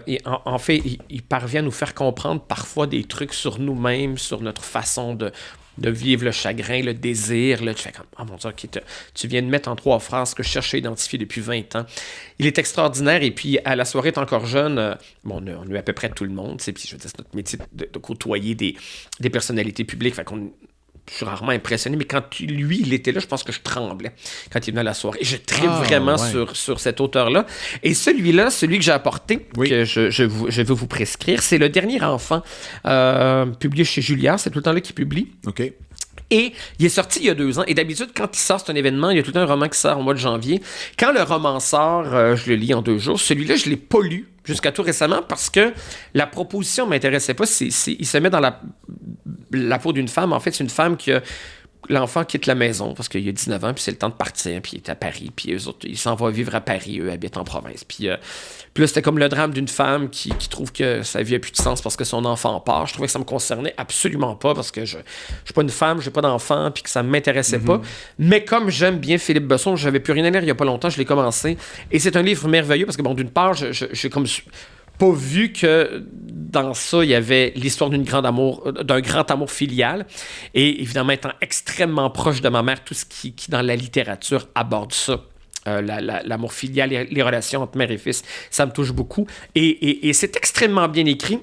Et en fait, il parvient à nous faire comprendre parfois des trucs sur nous-mêmes, sur notre façon de vivre le chagrin, le désir. Là, tu fais comme « Ah, mon Dieu, okay, tu viens de mettre en 3 phrases ce que je cherchais à identifier depuis 20 ans. » Il est extraordinaire. Et puis, à la soirée est encore jeune, on a eu à peu près tout le monde. Puis, je veux dire, c'est notre métier de côtoyer des personnalités publiques. Fait qu'on... Je suis rarement impressionné, mais quand lui, il était là, je pense que je tremblais quand il venait à la soirée. Et je tripe vraiment sur cet auteur-là. Et celui-là, celui que j'ai apporté, que je veux vous prescrire, c'est Le Dernier Enfant, publié chez Julliard. C'est tout le temps là qu'il publie. OK. Et il est sorti il y a 2 ans. Et d'habitude, quand il sort, c'est un événement. Il y a tout le temps un roman qui sort au mois de janvier. Quand le roman sort, je le lis en 2 jours. Celui-là, je ne l'ai pas lu jusqu'à tout récemment parce que la proposition ne m'intéressait pas. Il se met dans la peau d'une femme. En fait, c'est une femme qui a... L'enfant quitte la maison parce qu'il a 19 ans, puis c'est le temps de partir, puis il est à Paris, puis eux autres, il s'en va vivre à Paris, eux habitent en province. Puis là, c'était comme le drame d'une femme qui trouve que sa vie n'a plus de sens parce que son enfant part. Je trouvais que ça me concernait absolument pas parce que je suis pas une femme, j'ai pas d'enfant, puis que ça m'intéressait pas. Mais comme j'aime bien Philippe Besson, j'avais plus rien à lire il y a pas longtemps, je l'ai commencé. Et c'est un livre merveilleux parce que, bon, d'une part, j'ai comme... pas vu que dans ça, il y avait l'histoire d'un grand amour filial. Et évidemment, étant extrêmement proche de ma mère, tout ce qui dans la littérature aborde ça. L'amour filial, les relations entre mère et fils, ça me touche beaucoup. Et c'est extrêmement bien écrit.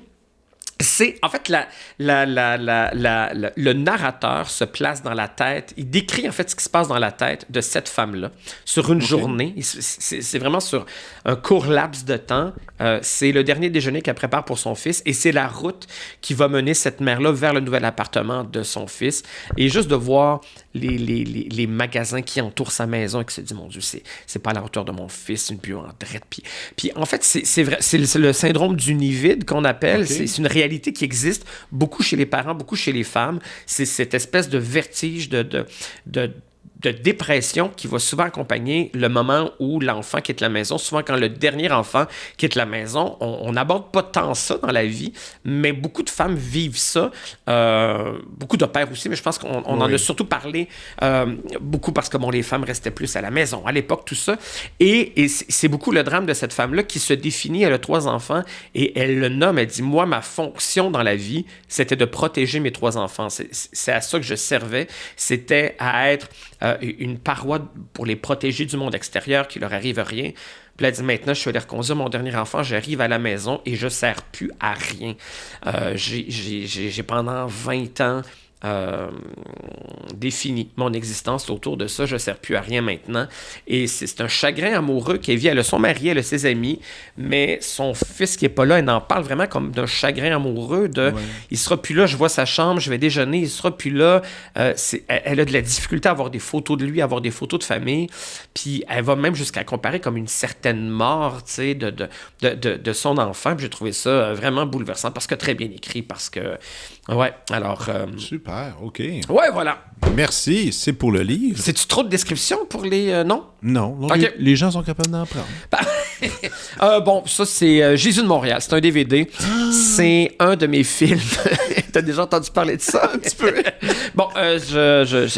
C'est, en fait, le narrateur se place dans la tête, il décrit en fait ce qui se passe dans la tête de cette femme-là sur une journée. C'est vraiment sur un court laps de temps. C'est le dernier déjeuner qu'elle prépare pour son fils et c'est la route qui va mener cette mère-là vers le nouvel appartement de son fils. Et juste de voir les magasins qui entourent sa maison et qui se dit, mon Dieu, c'est pas à la hauteur de mon fils, une buanderette. Puis en fait, c'est vrai, c'est le syndrome du nid vide qu'on appelle. Okay. C'est une réalité qui existe beaucoup chez les parents, beaucoup chez les femmes. C'est cette espèce de vertige de dépression qui va souvent accompagner le moment où l'enfant quitte la maison. Souvent, quand le dernier enfant quitte la maison, on n'aborde pas tant ça dans la vie, mais beaucoup de femmes vivent ça. Beaucoup de pères aussi, mais je pense qu'on en a surtout parlé beaucoup parce que les femmes restaient plus à la maison. À l'époque, tout ça. Et c'est beaucoup le drame de cette femme-là qui se définit, elle a 3 enfants, et elle le nomme, elle dit, moi, ma fonction dans la vie, c'était de protéger mes 3 enfants. C'est à ça que je servais. C'était à être une paroi pour les protéger du monde extérieur, qu'il leur arrive rien. Puis elle dit, maintenant, je suis allé reconduire mon dernier enfant, j'arrive à la maison et je ne sers plus à rien. J'ai pendant 20 ans défini mon existence autour de ça. Je ne sers plus à rien maintenant. Et c'est un chagrin amoureux qu'elle vit. Elle a son mari, elle a ses amis, mais son fils qui n'est pas là, elle en parle vraiment comme d'un chagrin amoureux de il ne sera plus là, je vois sa chambre, je vais déjeuner, il ne sera plus là. Elle a de la difficulté à avoir des photos de lui, à avoir des photos de famille. Puis elle va même jusqu'à comparer comme une certaine mort, tu sais, de son enfant. Puis j'ai trouvé ça vraiment bouleversant parce que très bien écrit, parce que alors... Super, OK. Ouais, voilà. Merci, c'est pour le livre. C'est-tu trop de descriptions pour les noms? Non, Okay. les gens sont capables d'en prendre. Bon, ça, c'est Jésus de Montréal. C'est un DVD. C'est un de mes films. T'as déjà entendu parler de ça? Un petit peu. Bon,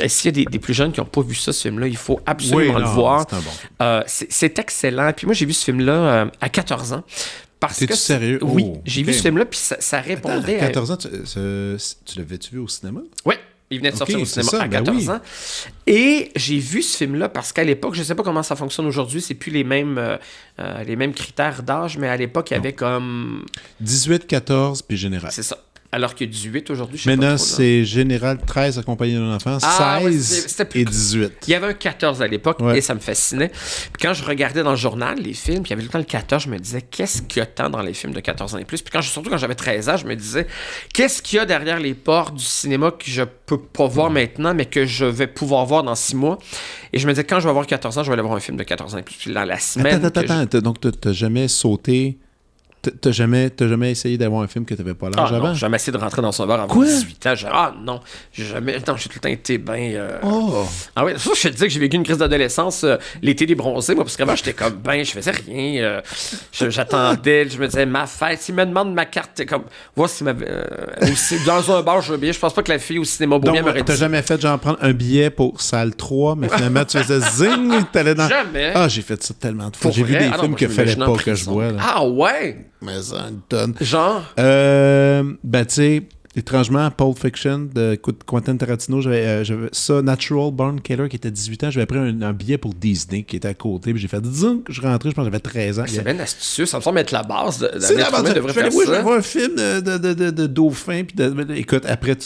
s'il y a des plus jeunes qui n'ont pas vu ça, ce film-là, il faut absolument le voir. C'est un bon. C'est excellent. Puis moi, j'ai vu ce film-là à 14 ans. T'es-tu sérieux? Oui, j'ai vu ce film-là, puis ça répondait à 14 ans, tu l'avais-tu vu au cinéma? Oui, il venait de sortir au cinéma à 14 ans. Et j'ai vu ce film-là parce qu'à l'époque, je ne sais pas comment ça fonctionne aujourd'hui, c'est plus les mêmes critères d'âge, mais à l'époque, il y avait comme... 18, 14, puis général. C'est ça. Alors que 18 aujourd'hui, je sais maintenant, pas trop. Maintenant, c'est général 13 accompagné d'un enfant, 16 et 18. Il y avait un 14 à l'époque et ça me fascinait. Puis quand je regardais dans le journal les films, puis il y avait tout le temps le 14, je me disais, qu'est-ce qu'il y a tant dans les films de 14 ans et plus? Puis surtout quand j'avais 13 ans, je me disais, qu'est-ce qu'il y a derrière les portes du cinéma que je peux pas voir maintenant, mais que je vais pouvoir voir dans 6 mois? Et je me disais, quand je vais avoir 14 ans, je vais aller voir un film de 14 ans et plus. Puis dans la semaine... Attends. Donc, t'as jamais sauté... T'as jamais essayé d'avoir un film que t'avais pas l'âge avant? Non, j'ai jamais essayé de rentrer dans son bar avant 18 ans. Non, j'ai jamais... Non, j'ai tout le temps été bien... Ah oui, ça, je te disais que j'ai vécu une crise d'adolescence l'été des bronzés, moi, parce qu'avant, j'étais comme, je faisais rien. J'attendais, je me disais, ma fête, s'il me demande ma carte, t'es comme, voir s'il m'avait... dans un bar, je veux bien. Je pense pas que la fille au cinéma Beaubien m'aurait dit... T'as jamais fait, genre, prendre un billet pour salle 3, mais finalement, tu faisais zing, t'allais dans... Jamais. Ah, j'ai fait ça tellement de fois. J'ai vu des films qu'il fallait pas que je vois, là. Ah ouais? Mais ça, une tonne. Genre? Tu sais, étrangement, Pulp Fiction de Quentin Tarantino, j'avais ça, Natural Born Killer, qui était 18 ans, j'avais pris un billet pour Disney, qui était à côté, puis j'ai fait, disons que je rentrais, je pense que j'avais 13 ans. C'est bien astucieux, ça me semble être la base de c'est la base. Je vais voir un film de dauphin, puis écoute, après,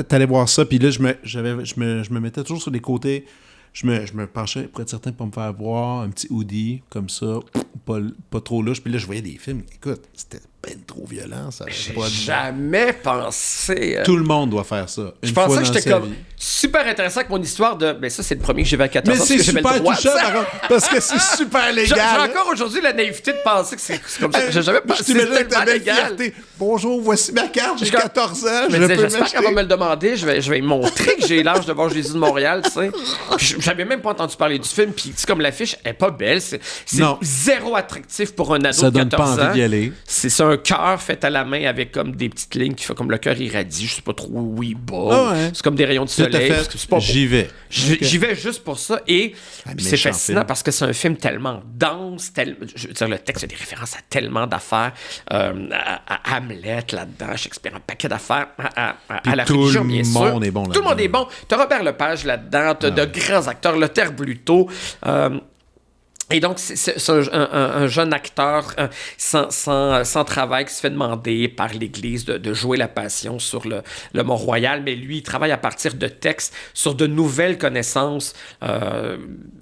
t'allais voir ça, puis là, je me mettais toujours sur les côtés. Je me penchais pour être certain de ne pas me faire voir un petit hoodie comme ça, pas trop louche. Puis là, je voyais des films. Écoute, c'était ben trop violent. Ça. J'ai jamais pensé... Tout le monde doit faire ça. Je pensais que j'étais comme super intéressant avec mon histoire de... Ben ça, c'est le premier que j'ai vu à 14 ans. Mais c'est super touchant, parce que c'est super légal. J'ai encore aujourd'hui la naïveté de penser que c'est comme ça. J'ai jamais pensé que c'était tellement légal. Bonjour, voici ma carte, j'ai 14 ans. J'espère qu'elle va me le demander. Je vais lui montrer que j'ai l'âge de voir Jésus de Montréal, tu sais. J'avais même pas entendu parler du film. Puis c'est comme l'affiche est pas belle. C'est zéro attractif pour un ado ça de 14 ans. Ça donne pas envie d'y aller. C'est un cœur fait à la main avec comme des petites lignes qui fait comme le cœur irradie. Je sais pas trop où il bat. C'est comme des rayons de soleil. J'y vais. J'y vais juste pour ça. Et c'est fascinant parce que c'est un film tellement dense. Je veux dire, le texte a des références à tellement d'affaires. À Hamlet là-dedans, Shakespeare, un paquet d'affaires. À la religion, bien sûr. Tout le monde est bon là-dedans. Tout le monde est bon. T'as Robert Lepage là-dedans. T'as de grands acteurs. Le Terre Bluteau. Et donc, c'est un jeune acteur sans travail qui se fait demander par l'Église de jouer la Passion sur le Mont-Royal, mais lui, il travaille à partir de textes sur de nouvelles connaissances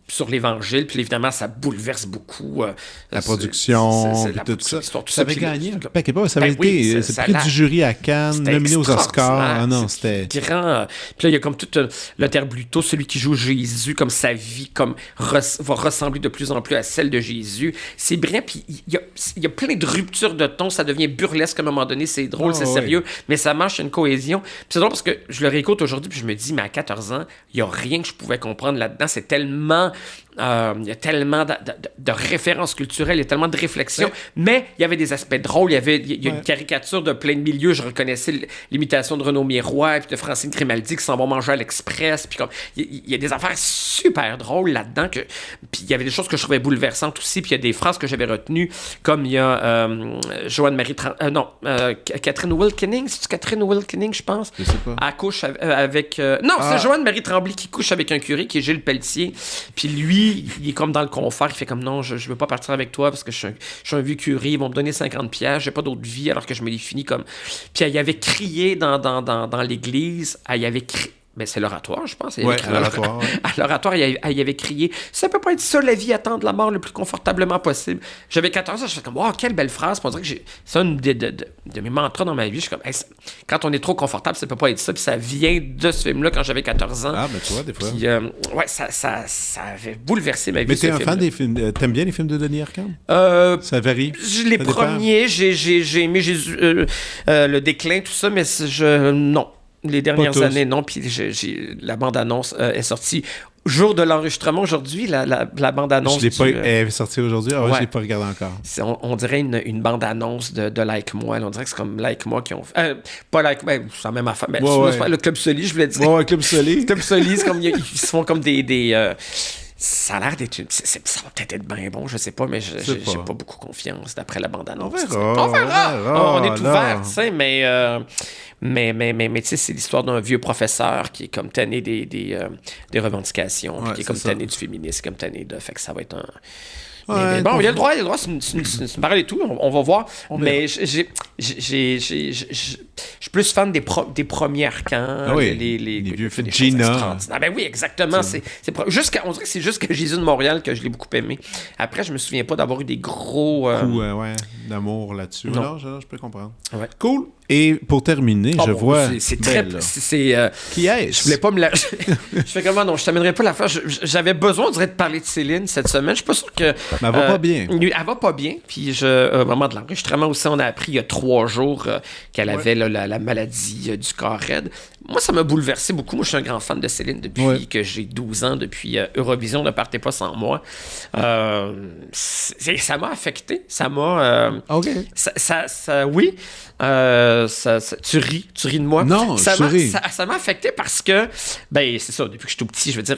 sur l'Évangile, puis évidemment, ça bouleverse beaucoup la production, la tout ça. l'histoire, tout Ça avait puis gagné un le- paquet pas. Ça avait Ben oui, été ça prix l'a- du jury à Cannes, C'était nominé aux Oscars. extraordinaire. Ah non, C'est c'était... grand. Puis là, il y a comme tout le Bluto, celui qui joue Jésus, comme sa vie comme va ressembler de plus en plus à celle de Jésus. C'est brillant, puis il y a plein de ruptures de ton, ça devient burlesque à un moment donné, c'est drôle, c'est sérieux, mais ça marche, une cohésion. Puis c'est drôle parce que je le réécoute aujourd'hui, puis je me dis, mais à 14 ans, il n'y a rien que je pouvais comprendre là-dedans. C'est tellement... il y a tellement de références culturelles, il y a tellement de réflexions, mais il y avait des aspects drôles, il y a une caricature de plein de milieux, je reconnaissais l'imitation de Renaud Miroir, puis de Francine Grimaldi qui s'en vont manger à l'Express, puis comme, il y a des affaires super drôles là-dedans, puis il y avait des choses que je trouvais bouleversantes aussi, puis il y a des phrases que j'avais retenues, comme il y a Catherine Wilkening, c'est-tu Catherine Wilkening, je pense? Je sais pas. Elle couche avec... c'est Joanne-Marie Tremblay qui couche avec un curé, qui est Gilles Pelletier, puis lui, il est comme dans le confort, il fait comme non, je veux pas partir avec toi parce que je suis un vieux curé, ils vont me donner 50$, j'ai pas d'autre vie alors que je me l'ai fini comme. Puis elle y avait crié dans l'église, elle y avait crié. Ben, c'est l'oratoire, je pense. Oui, à l'oratoire. À l'oratoire, il y avait crié « Ça peut pas être ça, la vie, attendre la mort le plus confortablement possible. » J'avais 14 ans, je fais comme « Wow, quelle belle phrase. » Puis on dirait que c'est un de mes mantras dans ma vie. Je suis comme hey, quand on est trop confortable, ça peut pas être ça. Puis ça vient de ce film-là quand j'avais 14 ans. Ah, ben tu vois, des fois. Puis, ça avait bouleversé ma vie. Mais t'es un fan des films... T'aimes bien les films de Denis Arcand? Ça varie? Les premiers, j'ai aimé Jésus, le déclin, tout ça, mais non. Les dernières années, non. Puis la bande-annonce est sortie. Jour de l'enregistrement aujourd'hui, la bande-annonce. Je l'ai pas. Elle est sortie aujourd'hui. Ah ouais, je l'ai pas regardé encore. On dirait une bande-annonce de Like Moi. On dirait que c'est comme Like Moi qui ont fait. Pas Like Moi, c'est la même affaire. Mais c'est pas le Club Soli, je voulais dire. Ouais, Club Soli. Club Soli, c'est comme ils se font comme des ça a l'air d'être ça va peut-être être bien bon, je sais pas, mais j'ai pas beaucoup confiance d'après la bande-annonce. On verra. On est ouvert, tu sais, mais tu sais, c'est l'histoire d'un vieux professeur qui est comme tanné des revendications, qui est comme tanné du féminisme, comme tanné de... Fait que ça va être un... Mais bon, il y a le droit, c'est une parole et tout, on va voir. Mais je suis plus fan des premiers Arcans, les vieux films. Gina. Ah ben oui, exactement. On dirait que c'est jusqu'à Jésus de Montréal que je l'ai beaucoup aimé. Après, je me souviens pas d'avoir eu des gros... d'amour là-dessus. Non, je peux comprendre. Ouais. Cool. Et pour terminer, je vois... C'est très... Qui est-ce? Je voulais pas me la... je fais comment? Non, je t'amènerai pas l'affaire. J'avais besoin, on dirait, de parler de Céline cette semaine. Je suis pas sûr que... Mais elle va pas bien. Elle va pas bien. Puis au moment de l'enregistrement aussi, on a appris il y a 3 jours qu'elle avait la maladie du corps raide. Moi, ça m'a bouleversé beaucoup. Moi, je suis un grand fan de Céline depuis que j'ai 12 ans, depuis Eurovision, Ne partez pas sans moi. Ça m'a affecté. Ça m'a... OK. Oui. Tu ris de moi. Non, ça m'a affecté parce que, c'est ça, depuis que je suis tout petit, je veux dire,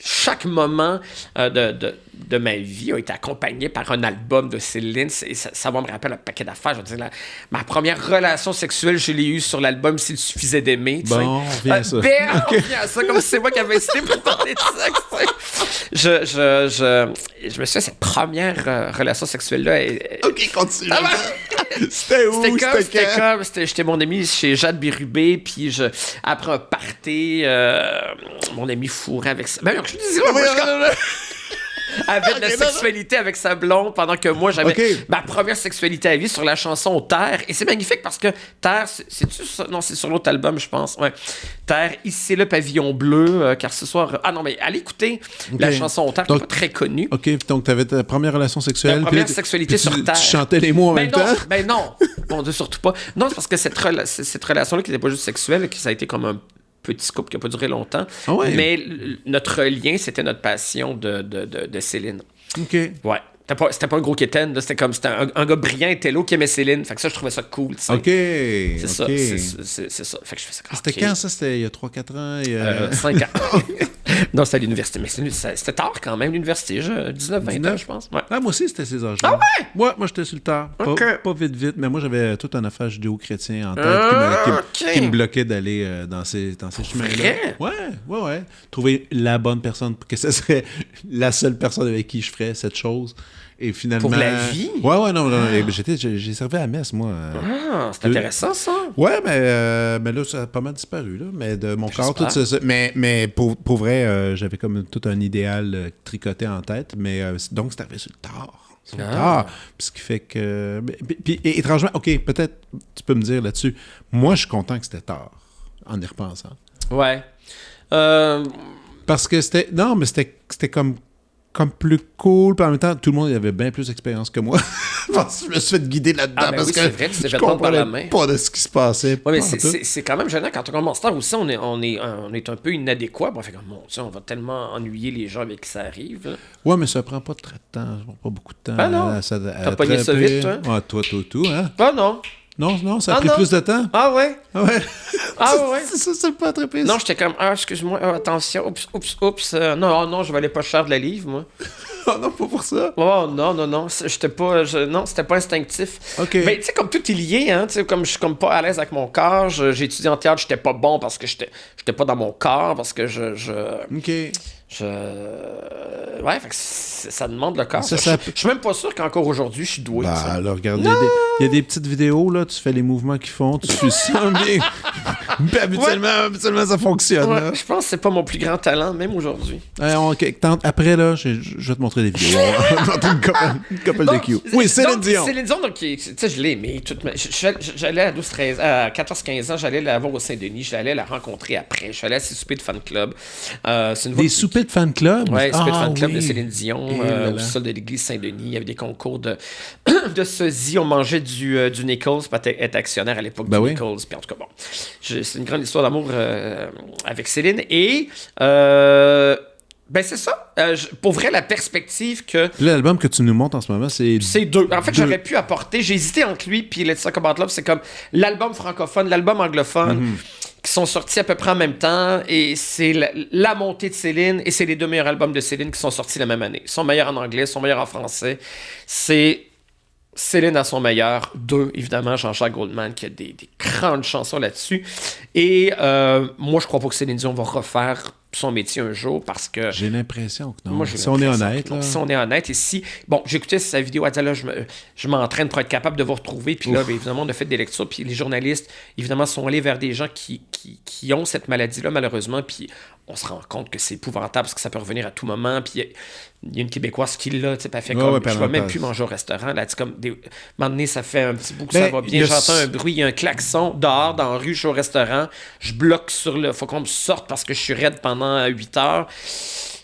chaque moment de ma vie a été accompagné par un album de Céline. Ça va me rappeler un paquet d'affaires. Je veux dire, ma première relation sexuelle, je l'ai eue sur l'album S'il suffisait d'aimer. Bon, on revient à ça. On revient à ça, comme si c'est moi qui avais décidé pour parler de sexe. Je me souviens, cette première relation sexuelle-là... OK, continue. C'était où? J'étais mon ami chez Jade Bérubé, puis après un party, mon ami fourrait avec ça. Ben, je disais, avait de la sexualité avec sa blonde pendant que moi j'avais ma première sexualité à vie sur la chanson Terre. Et c'est magnifique parce que Terre, c'est-tu ça? Non, c'est sur l'autre album, je pense. Ouais. Terre, ici le pavillon bleu, car ce soir. Ah non, mais allez écouter la chanson Terre, qui n'est pas très connue. OK, donc tu avais ta première relation sexuelle. Ma première sexualité sur Terre. Tu chantais les mots en même temps? Ben non, mon Dieu, surtout pas. Non, c'est parce que cette relation-là qui n'était pas juste sexuelle, que ça a été comme un petit couple qui n'a pas duré longtemps. Ah ouais. Mais notre lien, c'était notre passion de Céline. OK. Ouais. C'était pas un gros quétaine, c'était un gars brillant et télo qui aimait Céline. Fait que ça, je trouvais ça cool. T'sais. OK. C'est ça. C'est ça. Fait que je fais ça. C'était quand ça? C'était il y a 3-4 ans? 5 ans. Non, c'était à l'université. Mais c'était tard quand même, l'université. 19-20 ans, je pense. Ouais. Ah, moi aussi, c'était ces âges-là. Ah ouais? Moi, j'étais sur le tard. Pas vite, mais moi, j'avais toute une affaire judéo-chrétien en tête qui me bloquait d'aller dans ces chemins-là. Ouais. Trouver la bonne personne, que ce serait la seule personne avec qui je ferais cette chose. Et finalement... Pour la vie? Ouais, non. J'ai servi à la messe, moi. C'est intéressant, ça. Ouais, mais là, ça a pas mal disparu, là. Mais de mon corps, tout ça. Mais pour vrai, j'avais comme tout un idéal tricoté en tête. Mais donc, c'est arrivé sur le tard. Ce qui fait que... Puis, étrangement, OK, peut-être tu peux me dire là-dessus. Moi, je suis content que c'était tard, en y repensant. Ouais. Parce que c'était comme plus cool, puis en même temps, tout le monde avait bien plus d'expérience que moi. Parce que je me suis fait guider là-dedans, parce que c'est vrai, tu t'es je fait prendre par la comprenais main. pas de ce qui se passait. Ouais, mais c'est quand même gênant. Quand on commence tard aussi, on est un peu inadéquat. On fait comme, mon Dieu, on va tellement ennuyer les gens avec qui ça arrive. Là. Ouais, mais ça prend pas très de temps, ça prend pas beaucoup de temps. Ah non, t'as pogné ça vite, toi? Ah, toi, hein? Ah non. Non, ça a pris plus de temps. Ah ouais? Ouais. Ah ouais? C'est pas attrapé. Non, j'étais comme, excuse-moi, attention, oups. Non, je valais pas cher de la livre, moi. Oh non, pas pour ça. Oh non, c'était pas instinctif. OK. Ben, tu sais, comme tout est lié, hein, tu sais, comme je suis comme pas à l'aise avec mon corps, j'ai étudié en théâtre, j'étais pas bon parce que j'étais pas dans mon corps, parce que OK. Ouais, fait que ça demande le corps. Ça, Je suis même pas sûr qu'encore aujourd'hui, je suis doué. Bah, ça. alors, regarde, il y a des petites vidéos, là, tu fais les mouvements qu'ils font, tu sens bien. Puis habituellement, ça fonctionne. Ouais, Là. je pense que c'est pas mon plus grand talent, même aujourd'hui. Après, là, je vais te montrer des vidéos. Je vais te montrer une couple de Q. Oui, Céline Dion. Céline Dion, donc, tu sais, je l'ai aimée. J'allais à 14-15 ans, j'allais la voir au Saint-Denis, j'allais la rencontrer après. Je suis allé à ses soupers de fan club. Des soupers de fan club? Oui, soupers de fan club oui. de Céline Dion, au sol de l'église Saint-Denis. Il y avait des concours de sosie. On mangeait du Nichols, parce qu'elle était actionnaire à l'époque du Nichols. Puis en tout cas, bon, c'est une grande histoire d'amour avec Céline. Et... ben c'est ça. Pour vrai, la perspective que... L'album que tu nous montres en ce moment, c'est... C'est deux. En fait, j'aurais pu apporter... J'ai hésité entre lui puis Let's Talk About Love. C'est comme l'album francophone, l'album anglophone, qui sont sortis à peu près en même temps. Et c'est la montée de Céline. Et c'est les deux meilleurs albums de Céline qui sont sortis la même année. Ils sont meilleurs en anglais, ils sont meilleurs en français. C'est... Céline à son meilleur. 2, évidemment, Jean-Jacques Goldman qui a des grandes chansons là-dessus. Et moi, je crois pas que Céline Dion va refaire son métier un jour parce que... J'ai l'impression que non. Moi, si on est honnête. Si on est honnête, et si... Bon, j'écoutais sa vidéo, elle disait là, je m'entraîne pour être capable de vous retrouver. Puis là, bien, évidemment, on a fait des lectures. Puis les journalistes, évidemment, sont allés vers des gens qui ont cette maladie-là, malheureusement. Puis on se rend compte que c'est épouvantable parce que ça peut revenir à tout moment. Puis il y a une Québécoise qui l'a, tu sais, elle fait comme... je ne vais même plus manger au restaurant. Là, comme un moment donné, ça fait un petit bout que ça va bien. J'entends un bruit, il y a un klaxon dehors, dans la rue, je suis au restaurant. Je bloque sur le... Faut qu'on me sorte parce que je suis raide pendant 8 heures.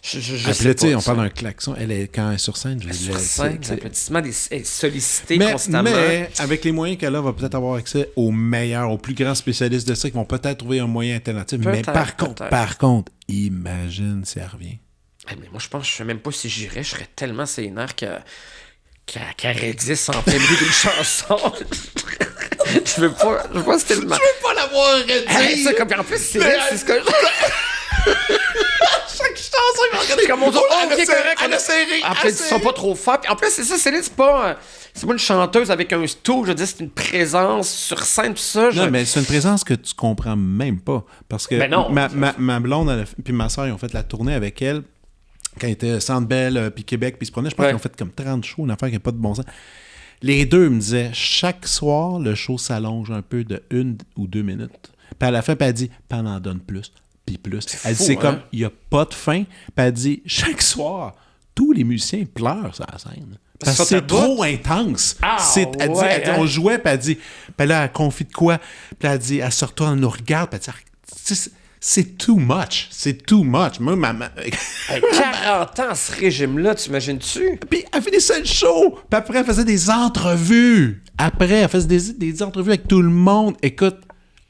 Je sais pas. On parle d'un klaxon. Quand elle est sur scène, sur scène, l'applaudissement est sollicité constamment. Mais avec les moyens qu'elle a, elle va peut-être avoir accès aux meilleurs, aux plus grands spécialistes de ça qui vont peut-être trouver un moyen alternatif. Mais par contre, imagine si elle revient. Mais moi, je pense, je sais même pas si j'irais. Je serais tellement sénère qu'elle redisse en plein milieu d'une chanson. Je veux pas tellement... Je veux pas l'avoir redit. En plus, c'est ce que chaque chanson, il va regarder comme on dit, ok, correct. Elle a serré. Après, ils sont pas trop forts. Puis en plus, c'est ça, Céline, c'est pas une chanteuse avec un stool. Je veux dire, c'est une présence sur scène, tout ça. Non, mais c'est une présence que tu comprends même pas. Parce que non, ma blonde puis ma soeur, ils ont fait la tournée avec elle quand ils étaient Centre Bell, puis Québec, puis ils se prenaient. Je pense qu'ils ont fait comme 30 shows, une affaire qui n'a pas de bon sens. Les deux me disaient, chaque soir, le show s'allonge un peu de 1 ou 2 minutes. Puis à la fin, puis elle dit, puis elle en donne plus. Puis plus. Elle dit, c'est comme, il n'y a pas de fin. Puis elle dit, chaque soir, tous les musiciens pleurent sur la scène. Parce que c'est trop intense. Elle dit, on jouait, puis elle dit, puis là, elle confie de quoi? Puis elle dit, elle se retourne, elle nous regarde, puis elle dit, c'est too much. C'est too much. Moi, 40 ans, ce régime-là, t'imagines-tu? Puis elle finissait le show. Puis après, elle faisait des entrevues. Après, elle faisait des entrevues avec tout le monde. Écoute,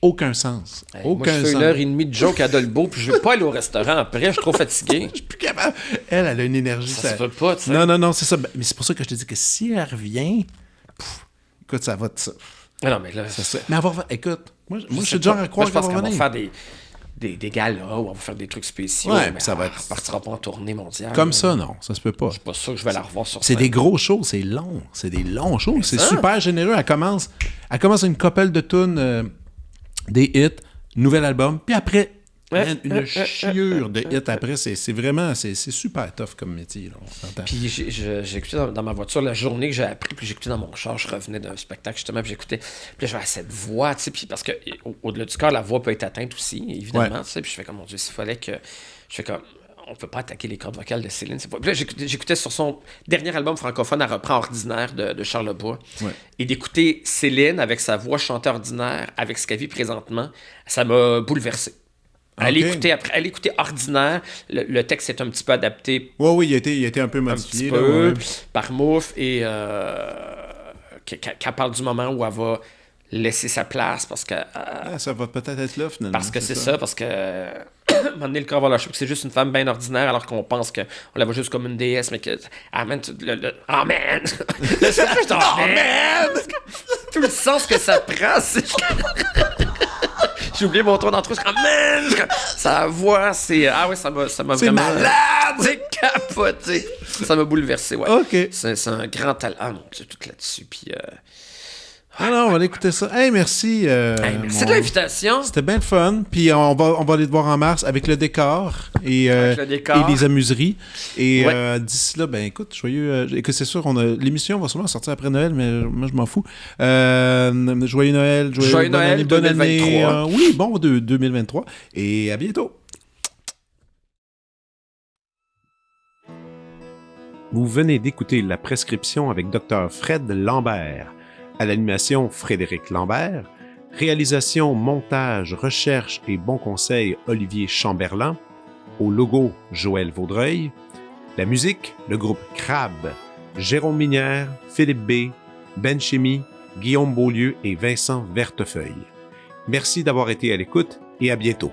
aucun sens. Moi, je fais 1h30 de joke à Dolbeau, puis je veux pas aller au restaurant après, je suis trop fatigué. Je suis plus capable. Elle a une énergie. Ça se peut pas, tu sais. Non, c'est ça. Mais c'est pour ça que je te dis que si elle revient, écoute, ça va de ça. Non, mais là... Mais écoute, moi je suis genre à croire qu'elle va revenir. Je pense qu'on va faire des galas où on va faire des trucs spéciaux. Ouais, mais ça va être... partira pas en tournée mondiale. Comme ça, non, ça se peut pas. Je suis pas sûr que je vais la revoir sur scène. C'est des gros shows, c'est long. C'est des longs shows. C'est super généreux. Elle commence une couple de tunes, des hits, nouvel album, puis après Man, une chiure de hits après. C'est vraiment... C'est super tough comme métier, là, on s'entend. Puis j'ai écouté dans ma voiture la journée que j'ai appris, puis j'écoutais dans mon char, je revenais d'un spectacle justement, puis j'écoutais, puis là j'avais cette voix, tu sais, puis parce que au-delà du corps, la voix peut être atteinte aussi, évidemment, tu sais, puis je fais comme, mon Dieu, s'il fallait que, je fais comme, on peut pas attaquer les cordes vocales de Céline, c'est pas... Puis là j'écoutais sur son dernier album francophone, elle reprend Ordinaire de Charles Lebois, et d'écouter Céline avec sa voix chantée ordinaire, avec ce qu'elle vit présentement, ça m'a bouleversé. Elle écoutait Ordinaire. Le texte est un petit peu adapté. Oui, il a été un peu modifié. Par Mouffe. Et qu'elle parle du moment où elle va laisser sa place parce que... ça va peut-être être là, finalement. Parce que c'est ça, parce que... à un moment donné, le corps va lâcher, que c'est juste une femme bien ordinaire, alors qu'on pense qu'on la voit juste comme une déesse, mais que... Amen! Amen! Amen! Tout le sens que ça prend, c'est... J'ai oublié mon tour d'entrée, sa voix, c'est... Ah ouais, ça m'a vraiment... C'est malade! C'est capoté! Ça m'a bouleversé, ouais. OK. C'est un grand talent. Ah mon Dieu, tout là-dessus, puis... non, on va aller écouter ça. Hey, merci. Merci de l'invitation. C'était bien le fun. Puis on va aller te voir en mars avec le décor et les amuseries. Et d'ici là, ben écoute, joyeux... écoute, c'est sûr, l'émission va sûrement sortir après Noël, mais moi, je m'en fous. Joyeux Noël. Joyeux Noël, bonne 2023. Année. Oui, bon 2023. Et à bientôt. Vous venez d'écouter La Prescription avec Dr. Fred Lambert. À l'animation, Frédéric Lambert. Réalisation, montage, recherche et bons conseils, Olivier Chamberlain. Au logo, Joël Vaudreuil. La musique, le groupe Crabe. Jérôme Minière, Philippe B., Ben Chimie, Guillaume Beaulieu et Vincent Vertefeuille. Merci d'avoir été à l'écoute et à bientôt.